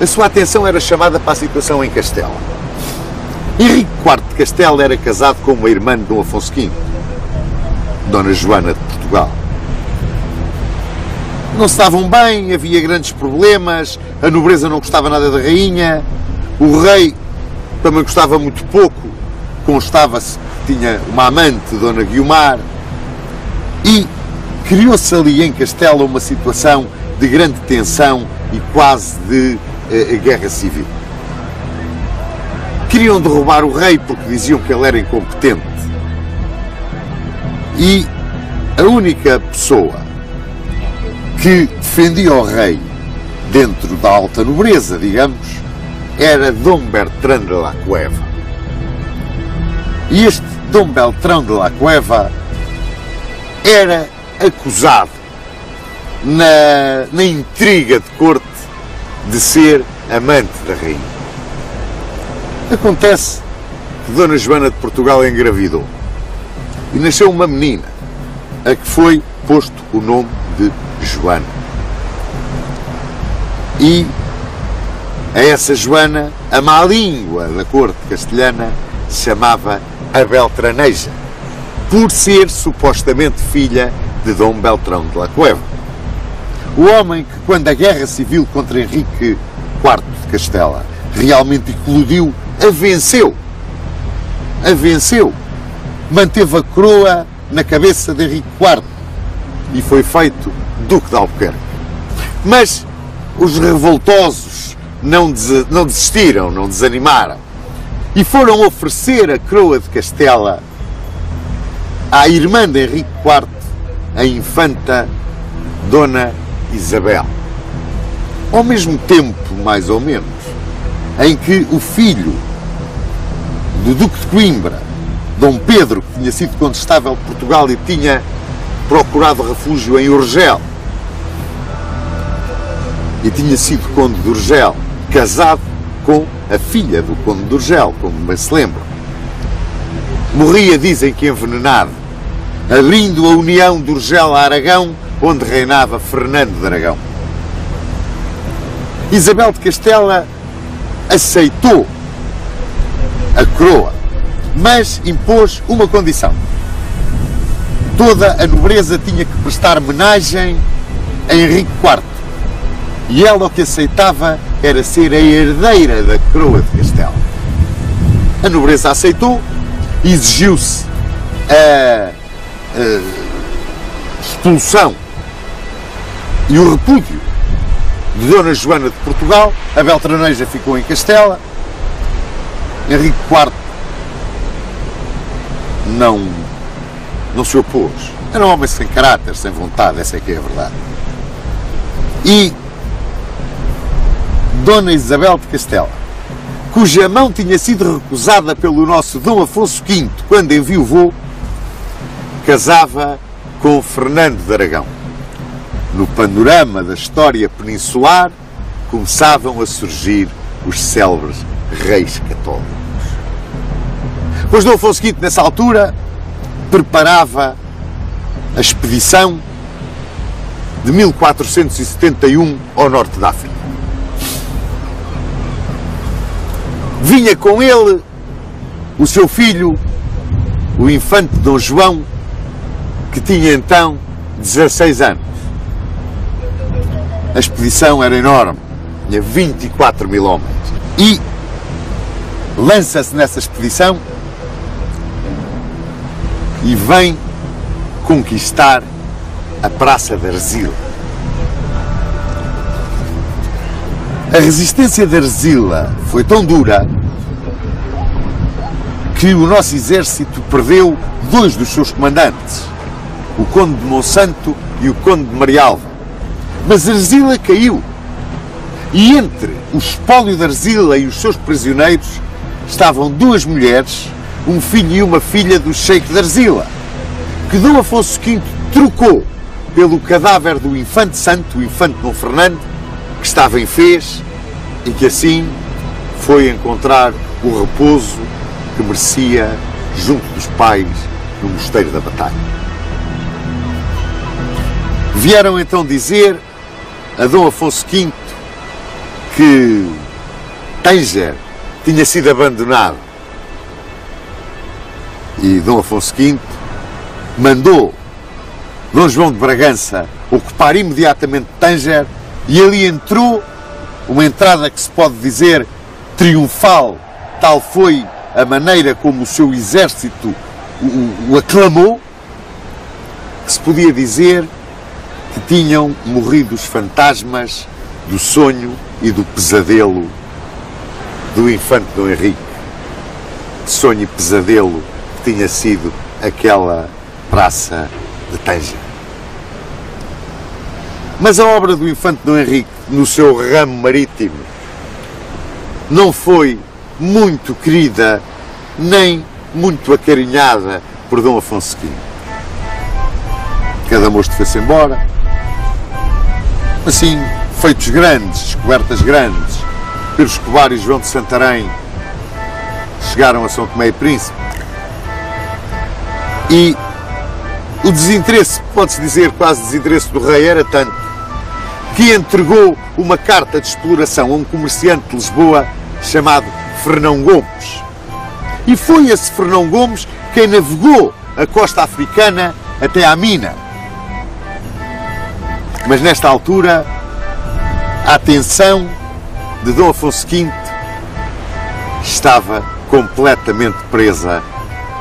a sua atenção era chamada para a situação em Castela. Henrique IV de Castela era casado com uma irmã de Dom Afonso V, Dona Joana de Portugal. Não se estavam bem, havia grandes problemas, a nobreza não gostava nada da rainha, o rei também gostava muito pouco, constava-se que tinha uma amante, Dona Guiomar, e criou-se ali em Castela uma situação de grande tensão e quase de guerra civil. Queriam derrubar o rei porque diziam que ele era incompetente. E a única pessoa que defendia o rei dentro da alta nobreza, digamos, era Dom Bertrand de la Cueva. E este Dom Bertrand de la Cueva era acusado na intriga de corte de ser amante da rainha. Acontece que Dona Joana de Portugal engravidou e nasceu uma menina, a que foi posto o nome de Joana. E a essa Joana, a má língua da corte castelhana chamava a Beltraneja, por ser supostamente filha de Dom Beltrão de la Cueva. O homem que, quando a guerra civil contra Henrique IV de Castela realmente eclodiu, a venceu. Manteve a coroa na cabeça de Henrique IV e foi feito Duque de Albuquerque. Mas os revoltosos não desistiram, não desanimaram e foram oferecer a coroa de Castela à irmã de Henrique IV, a infanta Dona Isabel. Ao mesmo tempo, mais ou menos, em que o filho do Duque de Coimbra, Dom Pedro, que tinha sido condestável de Portugal e tinha procurado refúgio em Urgel, e tinha sido Conde de Urgel, casado com a filha do Conde de Urgel, como bem se lembra. Morria, dizem que envenenado, abrindo a união de Urgel a Aragão, onde reinava Fernando de Aragão. Isabel de Castela aceitou a coroa, mas impôs uma condição. Toda a nobreza tinha que prestar homenagem a Henrique IV. E ela o que aceitava era ser a herdeira da coroa de Castela. A nobreza aceitou exigiu-se a expulsão e o repúdio de Dona Joana de Portugal. A Beltraneja ficou em Castela. Henrique IV não se opôs. Era um homem sem caráter, sem vontade, essa é que é a verdade. E Dona Isabel de Castela, cuja mão tinha sido recusada pelo nosso Dom Afonso V quando enviuvou, casava com Fernando de Aragão. No panorama da história peninsular começavam a surgir os célebres reis católicos. Pois Dom Afonso V, nessa altura, preparava a expedição de 1471 ao norte da África. Vinha com ele o seu filho, o infante Dom João, que tinha então 16 anos. A expedição era enorme, tinha 24 mil homens. E lança-se nessa expedição e vem conquistar a Praça de Arzila. A resistência de Arzila foi tão dura que o nosso exército perdeu 2 dos seus comandantes, o Conde de Monsanto e o Conde de Marialva. Mas Arzila caiu, e entre o espólio de Arzila e os seus prisioneiros estavam 2 mulheres, um filho e uma filha do Sheik de Arzila, que Dom Afonso V trocou pelo cadáver do Infante Santo, o Infante Dom Fernando, que estava em Fez, e que assim foi encontrar o repouso que merecia junto dos pais no Mosteiro da Batalha. Vieram então dizer a Dom Afonso V que Tânger tinha sido abandonado, e Dom Afonso V mandou Dom João de Bragança ocupar imediatamente Tânger, e ali entrou uma entrada que se pode dizer triunfal. Tal foi a maneira como o seu exército o aclamou, que se podia dizer que tinham morrido os fantasmas do sonho e do pesadelo do infante Dom Henrique. Sonho e pesadelo que tinha sido aquela praça de Tânger. Mas a obra do infante Dom Henrique, no seu ramo marítimo, não foi muito querida, nem muito acarinhada por Dom Afonso V. Cada mosto foi-se embora. Assim, feitos grandes, descobertas grandes, Pedro Escobar e João de Santarém chegaram a São Tomé e Príncipe. E o desinteresse, pode-se dizer quase desinteresse do rei, era tanto que entregou uma carta de exploração a um comerciante de Lisboa chamado Fernão Gomes. E foi esse Fernão Gomes quem navegou a costa africana até à Mina. Mas nesta altura, a atenção de Dom Afonso V estava completamente presa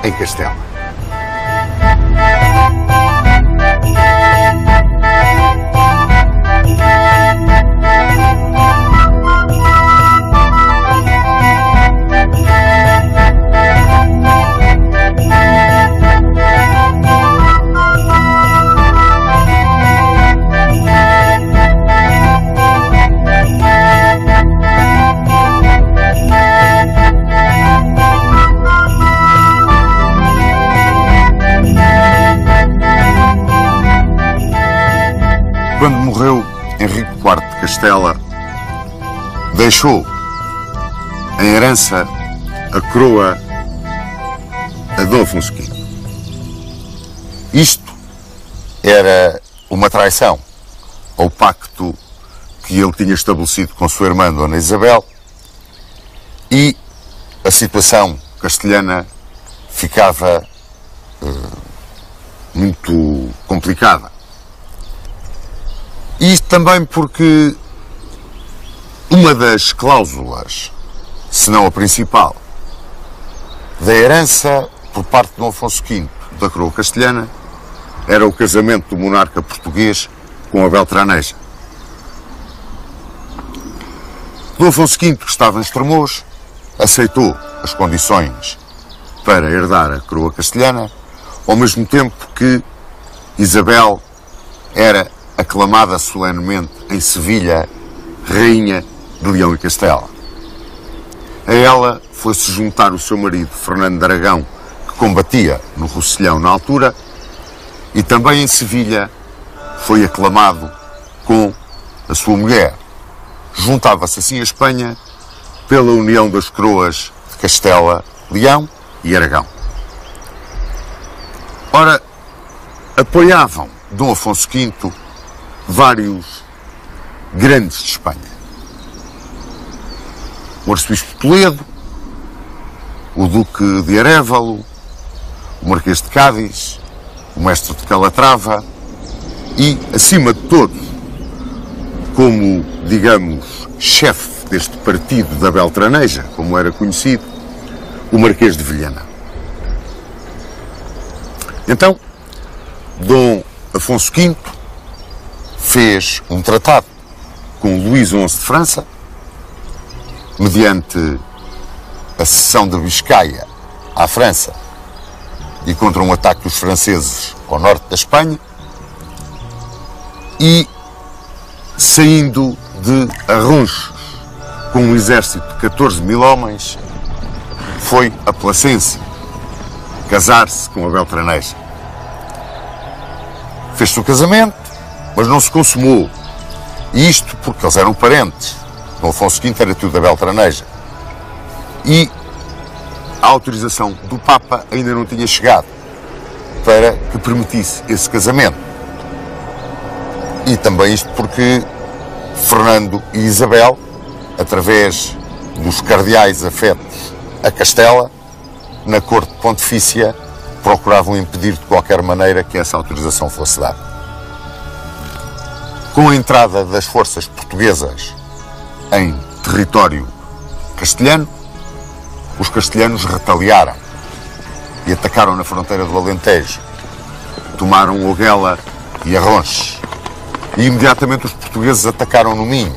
em Castela. Quando morreu Henrique IV de Castela, deixou em herança a coroa a Dom Afonso V. Isto era uma traição ao pacto que ele tinha estabelecido com sua irmã Dona Isabel, e a situação castelhana ficava muito complicada. Isto também porque uma das cláusulas, se não a principal, da herança por parte de Dom Afonso V da coroa castelhana era o casamento do monarca português com a Beltraneja. Dom Afonso V, que estava em Estremoz, aceitou as condições para herdar a coroa castelhana, ao mesmo tempo que Isabel era aclamada solenemente em Sevilha Rainha de Leão e Castela. A ela foi-se juntar o seu marido, Fernando de Aragão, que combatia no Rosselhão na altura, e também em Sevilha foi aclamado com a sua mulher. Juntava-se assim a Espanha pela união das coroas de Castela, Leão e Aragão. Ora, apoiavam Dom Afonso V vários grandes de Espanha. O arcebispo de Toledo, o duque de Arévalo, o marquês de Cádiz, o mestre de Calatrava e, acima de todos, como, digamos, chefe deste partido da Beltraneja, como era conhecido, o marquês de Vilhena. Então, Dom Afonso V fez um tratado com Luís XI de França, mediante a cessão da Biscaia à França e contra um ataque dos franceses ao norte da Espanha, e saindo de Arronchos com um exército de 14 mil homens, foi a Placência casar-se com a Beltraneja. Fez-se o casamento, mas não se consumou. E isto porque eles eram parentes. Dom Afonso V era tudo da Beltraneja. E a autorização do Papa ainda não tinha chegado para que permitisse esse casamento. E também isto porque Fernando e Isabel, através dos cardeais afetos a Castela, na corte pontifícia, procuravam impedir de qualquer maneira que essa autorização fosse dada. Com a entrada das forças portuguesas em território castelhano, os castelhanos retaliaram e atacaram na fronteira do Alentejo. Tomaram Oguela e Arronches. E imediatamente os portugueses atacaram no Minho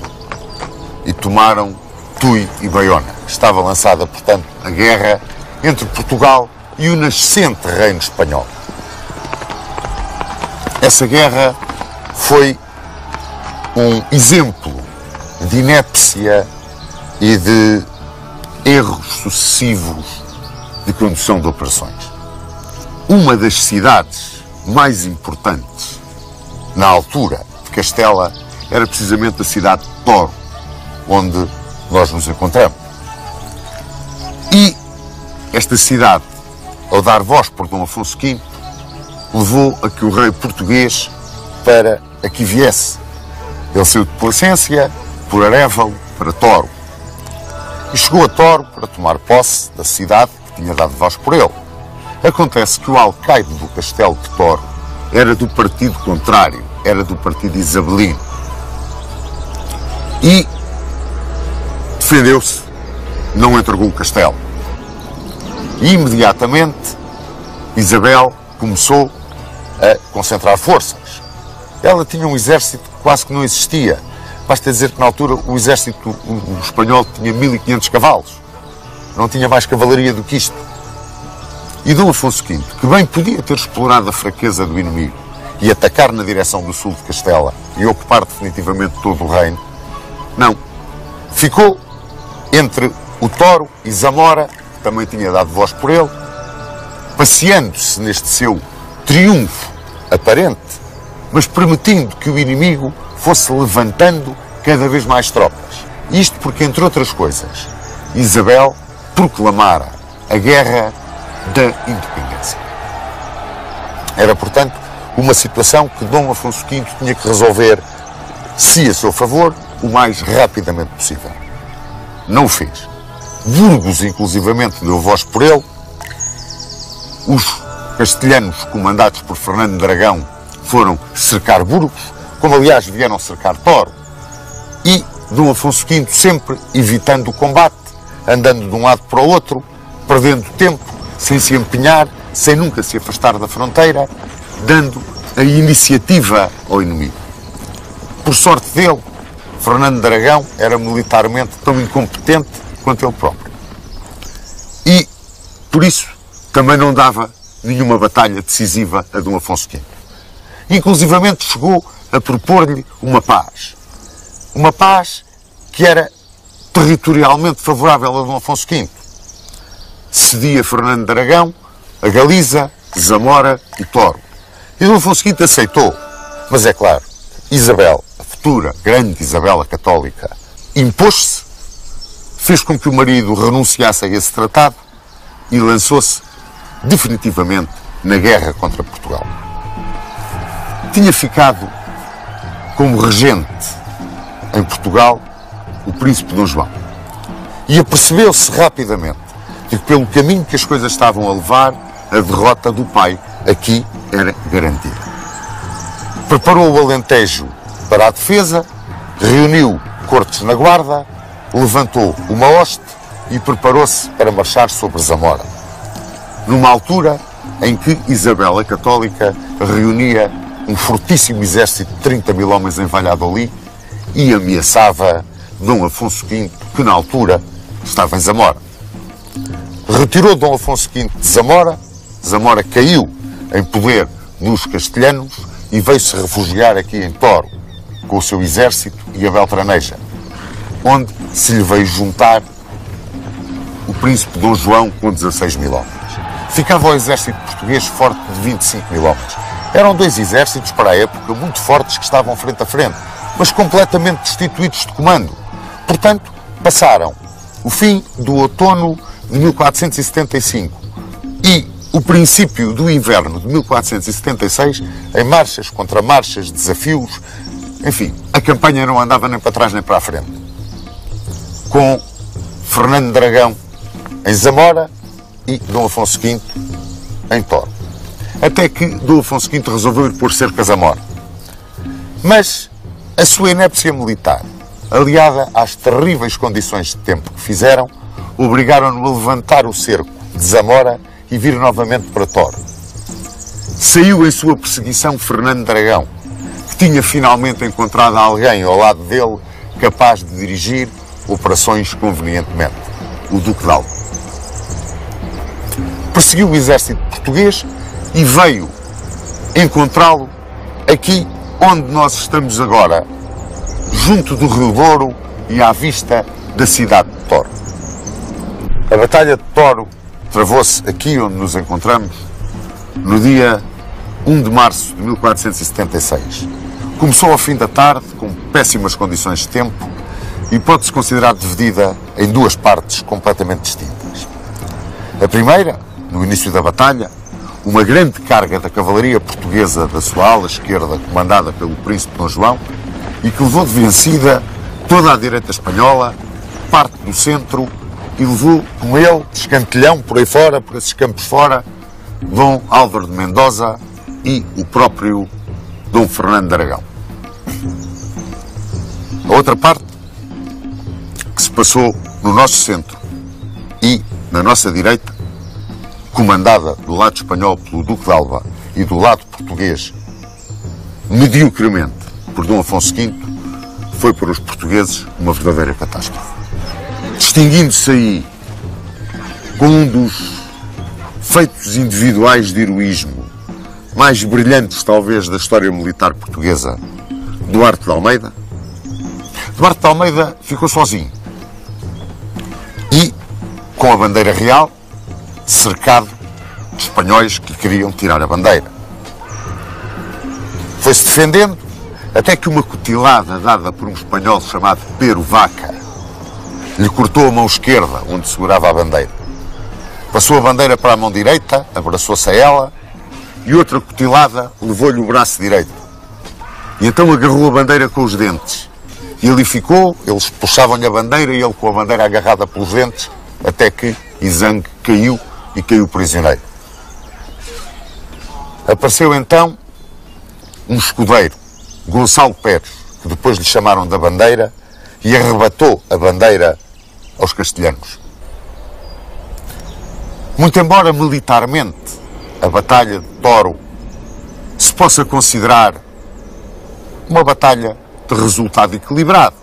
e tomaram Tui e Baiona. Estava lançada, portanto, a guerra entre Portugal e o nascente reino espanhol. Essa guerra foi um exemplo de inépcia e de erros sucessivos de condução de operações. Uma das cidades mais importantes na altura de Castela era precisamente a cidade de Toro, onde nós nos encontramos. E esta cidade, ao dar voz por Dom Afonso V, levou a que o rei português para aqui viesse. Ele saiu de Placência, por Arévalo, para Toro. E chegou a Toro para tomar posse da cidade que tinha dado voz por ele. Acontece que o alcaide do castelo de Toro era do partido contrário, era do partido isabelino. E defendeu-se, não entregou o castelo. E imediatamente Isabel começou a concentrar forças. Ela tinha um exército que quase que não existia. Basta dizer que na altura o exército o espanhol tinha 1500 cavalos. Não tinha mais cavalaria do que isto. E Dom Afonso V, que bem podia ter explorado a fraqueza do inimigo e atacar na direção do sul de Castela e ocupar definitivamente todo o reino, não. Ficou entre o Toro e Zamora, que também tinha dado voz por ele, passeando-se neste seu triunfo aparente, mas permitindo que o inimigo fosse levantando cada vez mais tropas. Isto porque, entre outras coisas, Isabel proclamara a Guerra da Independência. Era, portanto, uma situação que Dom Afonso V tinha que resolver, se a seu favor, o mais rapidamente possível. Não o fez. Burgos, inclusivamente, deu voz por ele. Os castelhanos, comandados por Fernando de Aragão, foram cercar Burgos, como aliás vieram cercar Toro. E Dom Afonso V sempre evitando o combate, andando de um lado para o outro, perdendo tempo, sem se empenhar, sem nunca se afastar da fronteira, dando a iniciativa ao inimigo. Por sorte dele, Fernando de Aragão era militarmente tão incompetente quanto ele próprio. E, por isso, também não dava nenhuma batalha decisiva a Dom Afonso V. Inclusivamente chegou a propor-lhe uma paz. Uma paz que era territorialmente favorável a Dom Afonso V. Cedia Fernando de Aragão a Galiza, Zamora e Toro. E Dom Afonso V aceitou. Mas é claro, Isabel, a futura grande Isabela Católica, impôs-se, fez com que o marido renunciasse a esse tratado e lançou-se definitivamente na guerra contra Portugal. Tinha ficado como regente em Portugal o príncipe Dom João. E apercebeu-se rapidamente que pelo caminho que as coisas estavam a levar, a derrota do pai aqui era garantida. Preparou o Alentejo para a defesa, reuniu cortes na guarda, levantou uma hoste e preparou-se para marchar sobre Zamora. Numa altura em que Isabel a Católica reunia um fortíssimo exército de 30 mil homens em Valladolid e ameaçava Dom Afonso V, que na altura estava em Zamora. Retirou Dom Afonso V de Zamora, Zamora caiu em poder dos castelhanos e veio-se refugiar aqui em Toro, com o seu exército e a Beltraneja, onde se lhe veio juntar o príncipe Dom João com 16 mil homens. Ficava o exército português forte de 25 mil homens. Eram dois exércitos para a época muito fortes que estavam frente a frente, mas completamente destituídos de comando. Portanto, passaram o fim do outono de 1475 e o princípio do inverno de 1476 em marchas contra marchas, desafios, enfim, a campanha não andava nem para trás nem para a frente. Com Fernando de Aragão em Zamora e Dom Afonso V em Toro. Até que Dom Afonso V resolveu ir pôr cerco a Zamora. Mas a sua inépcia militar, aliada às terríveis condições de tempo que fizeram, obrigaram-no a levantar o cerco de Zamora e vir novamente para Toro. Saiu em sua perseguição Fernando de Aragão, que tinha finalmente encontrado alguém ao lado dele capaz de dirigir operações convenientemente, o Duque de Alba. Perseguiu o exército português e veio encontrá-lo aqui onde nós estamos agora, junto do Rio Douro e à vista da cidade de Toro. A Batalha de Toro travou-se aqui onde nos encontramos no dia 1 de março de 1476. Começou ao fim da tarde, com péssimas condições de tempo, e pode-se considerar dividida em duas partes completamente distintas. A primeira, no início da batalha, uma grande carga da cavalaria portuguesa da sua ala esquerda, comandada pelo príncipe Dom João, e que levou de vencida toda a direita espanhola, parte do centro, e levou com ele, de escantelhão por aí fora, por esses campos fora, Dom Álvaro de Mendoza e o próprio Dom Fernando de Aragão. A outra parte, que se passou no nosso centro e na nossa direita, comandada do lado espanhol pelo Duque de Alba e do lado português, mediocremente, por Dom Afonso V, foi para os portugueses uma verdadeira catástrofe. Distinguindo-se aí com um dos feitos individuais de heroísmo mais brilhantes, talvez, da história militar portuguesa, Duarte de Almeida. Duarte de Almeida ficou sozinho e, com a bandeira real, cercado de espanhóis que lhe queriam tirar a bandeira. Foi-se defendendo até que uma cutilada dada por um espanhol chamado Pero Vaca lhe cortou a mão esquerda, onde segurava a bandeira. Passou a bandeira para a mão direita, abraçou-se a ela, e outra cutilada levou-lhe o braço direito. E então agarrou a bandeira com os dentes. E ali ficou, eles puxavam-lhe a bandeira e ele com a bandeira agarrada pelos dentes, até que Izangue caiu e caiu prisioneiro. Apareceu então um escudeiro, Gonçalo Pérez, que depois lhe chamaram da bandeira, e arrebatou a bandeira aos castelhanos. Muito embora militarmente a Batalha de Toro se possa considerar uma batalha de resultado equilibrado,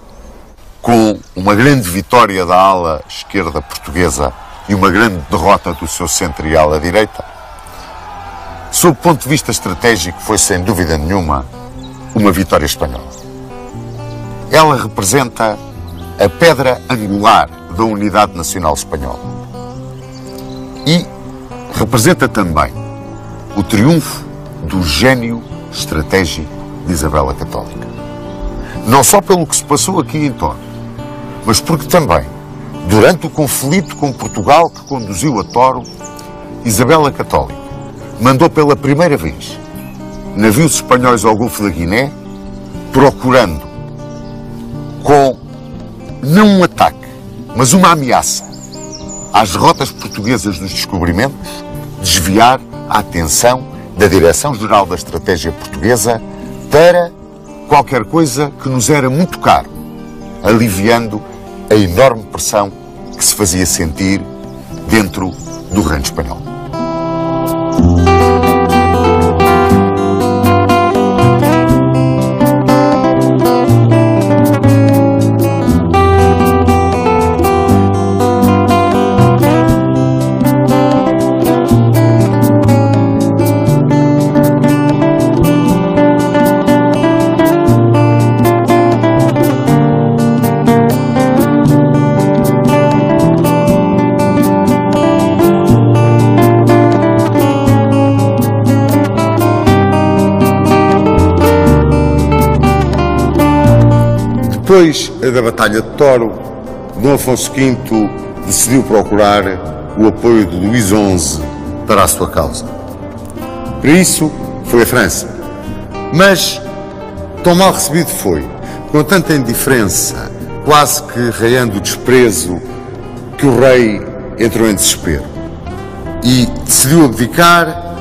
com uma grande vitória da ala esquerda portuguesa e uma grande derrota do seu centro e ala direita, sob o ponto de vista estratégico foi sem dúvida nenhuma uma vitória espanhola. Ela representa a pedra angular da unidade nacional espanhola e representa também o triunfo do gênio estratégico de Isabel a Católica. Não só pelo que se passou aqui em Toro, mas porque também, durante o conflito com Portugal que conduziu a Toro, Isabel a Católica mandou pela primeira vez navios espanhóis ao Golfo da Guiné, procurando, com não um ataque, mas uma ameaça às rotas portuguesas dos descobrimentos, desviar a atenção da Direção-Geral da Estratégia Portuguesa para qualquer coisa que nos era muito caro, aliviando a enorme pressão que se fazia sentir dentro do Reino Espanhol. Depois da Batalha de Toro, Dom Afonso V decidiu procurar o apoio de Luís XI para a sua causa. Para isso, foi a França. Mas tão mal recebido foi, com tanta indiferença, quase que raiando o desprezo, que o rei entrou em desespero e decidiu abdicar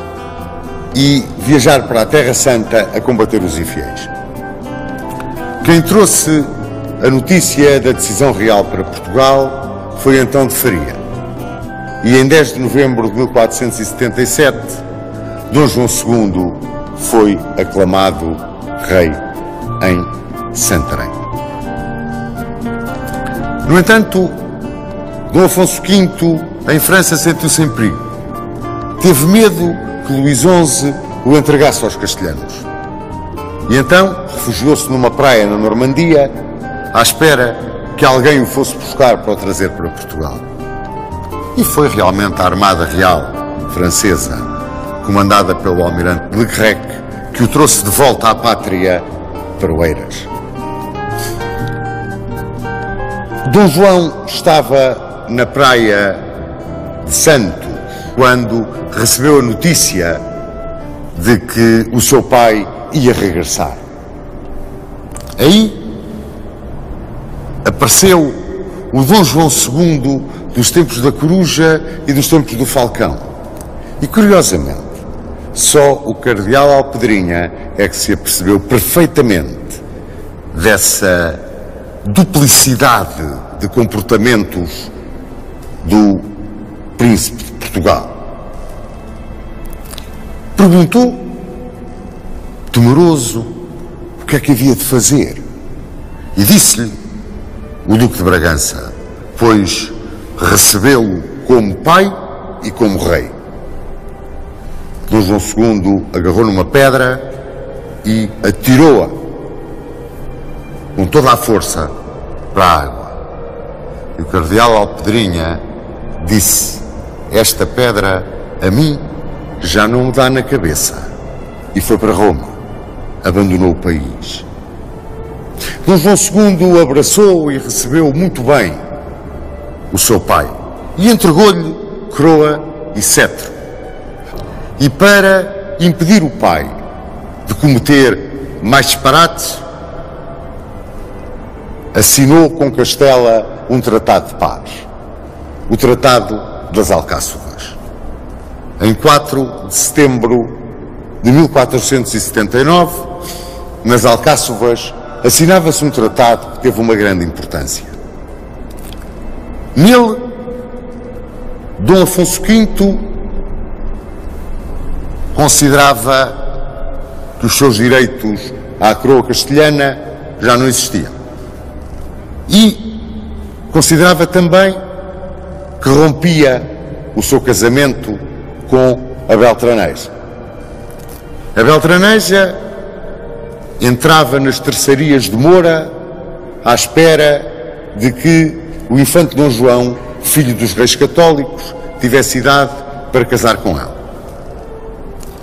e viajar para a Terra Santa a combater os infiéis. Quem trouxe a notícia da decisão real para Portugal foi Antão de Faria. E em 10 de novembro de 1477, Dom João II foi aclamado rei em Santarém. No entanto, Dom Afonso V, em França, sentiu-se em perigo. Teve medo que Luís XI o entregasse aos castelhanos. E então refugiou-se numa praia na Normandia, à espera que alguém o fosse buscar para o trazer para Portugal. E foi realmente a Armada Real francesa, comandada pelo almirante Leclerc, que o trouxe de volta à pátria para Oeiras. Dom João estava na praia de Santos quando recebeu a notícia de que o seu pai ia regressar. Aí apareceu o Dom João II dos tempos da Coruja e dos tempos do Falcão. E, curiosamente, só o cardeal Alpedrinha é que se apercebeu perfeitamente dessa duplicidade de comportamentos do príncipe de Portugal. Perguntou, temeroso, o que é que havia de fazer? E disse-lhe o Duque de Bragança, pois recebeu-o como pai e como rei. Dom João II agarrou numa pedra e atirou-a com toda a força para a água. E o cardeal Alpedrinha disse, esta pedra a mim já não me dá na cabeça. E foi para Roma, abandonou o país. Dom João II abraçou e recebeu muito bem o seu pai e entregou-lhe coroa e cetro. E para impedir o pai de cometer mais disparates, assinou com Castela um tratado de paz, o Tratado das Alcáçovas. Em 4 de setembro de 1479, nas Alcáçovas, assinava-se um tratado que teve uma grande importância. Nele, Dom Afonso V considerava que os seus direitos à coroa castelhana já não existiam. E considerava também que rompia o seu casamento com a Beltraneja. A Beltraneja entrava nas terçarias de Moura à espera de que o infante Dom João, filho dos reis católicos, tivesse idade para casar com ela.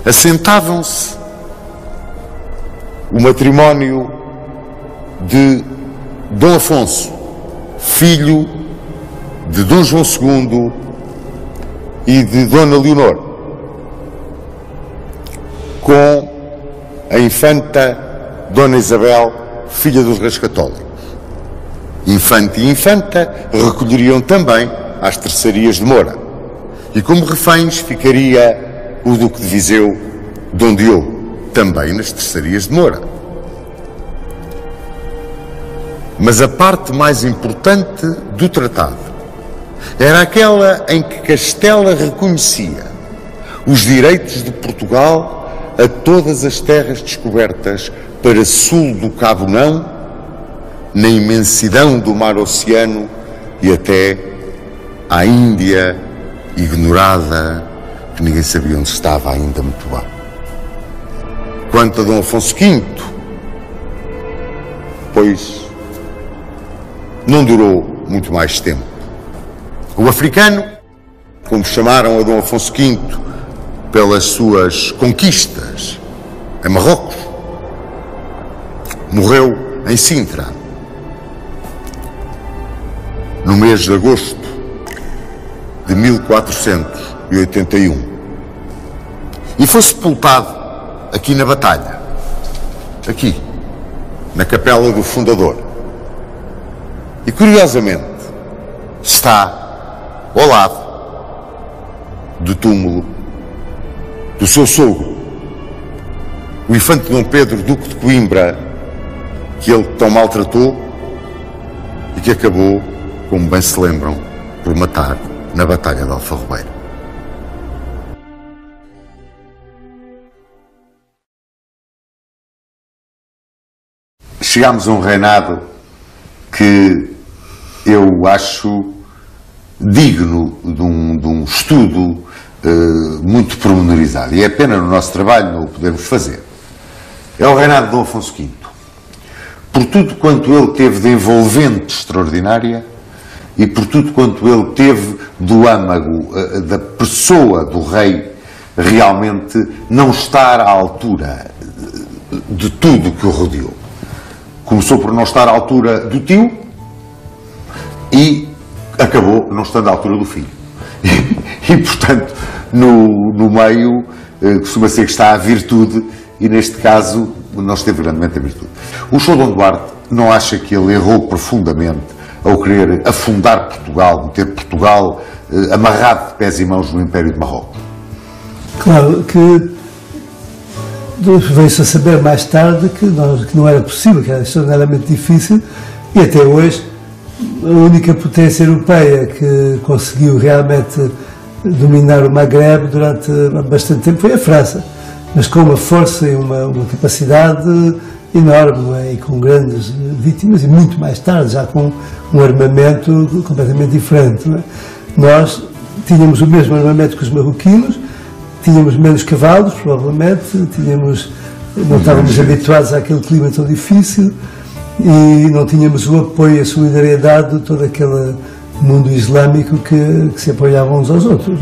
Assentavam-se o matrimónio de Dom Afonso, filho de Dom João II e de Dona Leonor, com a infanta Dona Isabel, filha dos reis católicos. Infante e infanta recolheriam também às terçarias de Moura. E como reféns ficaria o Duque de Viseu, Dom Diogo, também nas terçarias de Moura. Mas a parte mais importante do tratado era aquela em que Castela reconhecia os direitos de Portugal a todas as terras descobertas para sul do Cabo Não, na imensidão do mar Oceano e até à Índia ignorada, que ninguém sabia onde estava ainda muito bem. Quanto a Dom Afonso V, pois não durou muito mais tempo. O africano, como chamaram a Dom Afonso V pelas suas conquistas em Marrocos, morreu em Sintra, no mês de agosto de 1481. E foi sepultado aqui na Batalha, aqui, na Capela do Fundador. E curiosamente está ao lado do túmulo do seu sogro, o infante Dom Pedro, Duque de Coimbra, que ele tão maltratou e que acabou, como bem se lembram, por matar na Batalha de Alfarrobeira. Chegámos a um reinado que eu acho digno de um estudo muito pormenorizado. E é pena no nosso trabalho não o podermos fazer. É o reinado de Dom Afonso V. Por tudo quanto ele teve de envolvente extraordinária e por tudo quanto ele teve do âmago da pessoa do rei realmente não estar à altura de tudo que o rodeou. Começou por não estar à altura do tio e acabou não estando à altura do filho. E portanto, no meio, costuma ser que está a virtude e neste caso não esteve grandemente a virtude. O Sr. Dom Duarte não acha que ele errou profundamente ao querer afundar Portugal, meter Portugal amarrado de pés e mãos no Império de Marrocos? Claro que veio-se a saber mais tarde que não era possível, que era extraordinariamente difícil, e até hoje a única potência europeia que conseguiu realmente dominar o Maghreb durante bastante tempo foi a França, mas com uma força e uma capacidade enorme, não é? E com grandes vítimas, e muito mais tarde, já com um armamento completamente diferente. Não é? Nós tínhamos o mesmo armamento que os marroquinos, tínhamos menos cavalos, provavelmente, não estávamos habituados àquele clima tão difícil e não tínhamos o apoio e a solidariedade de todo aquele mundo islâmico que se apoiavam uns aos outros.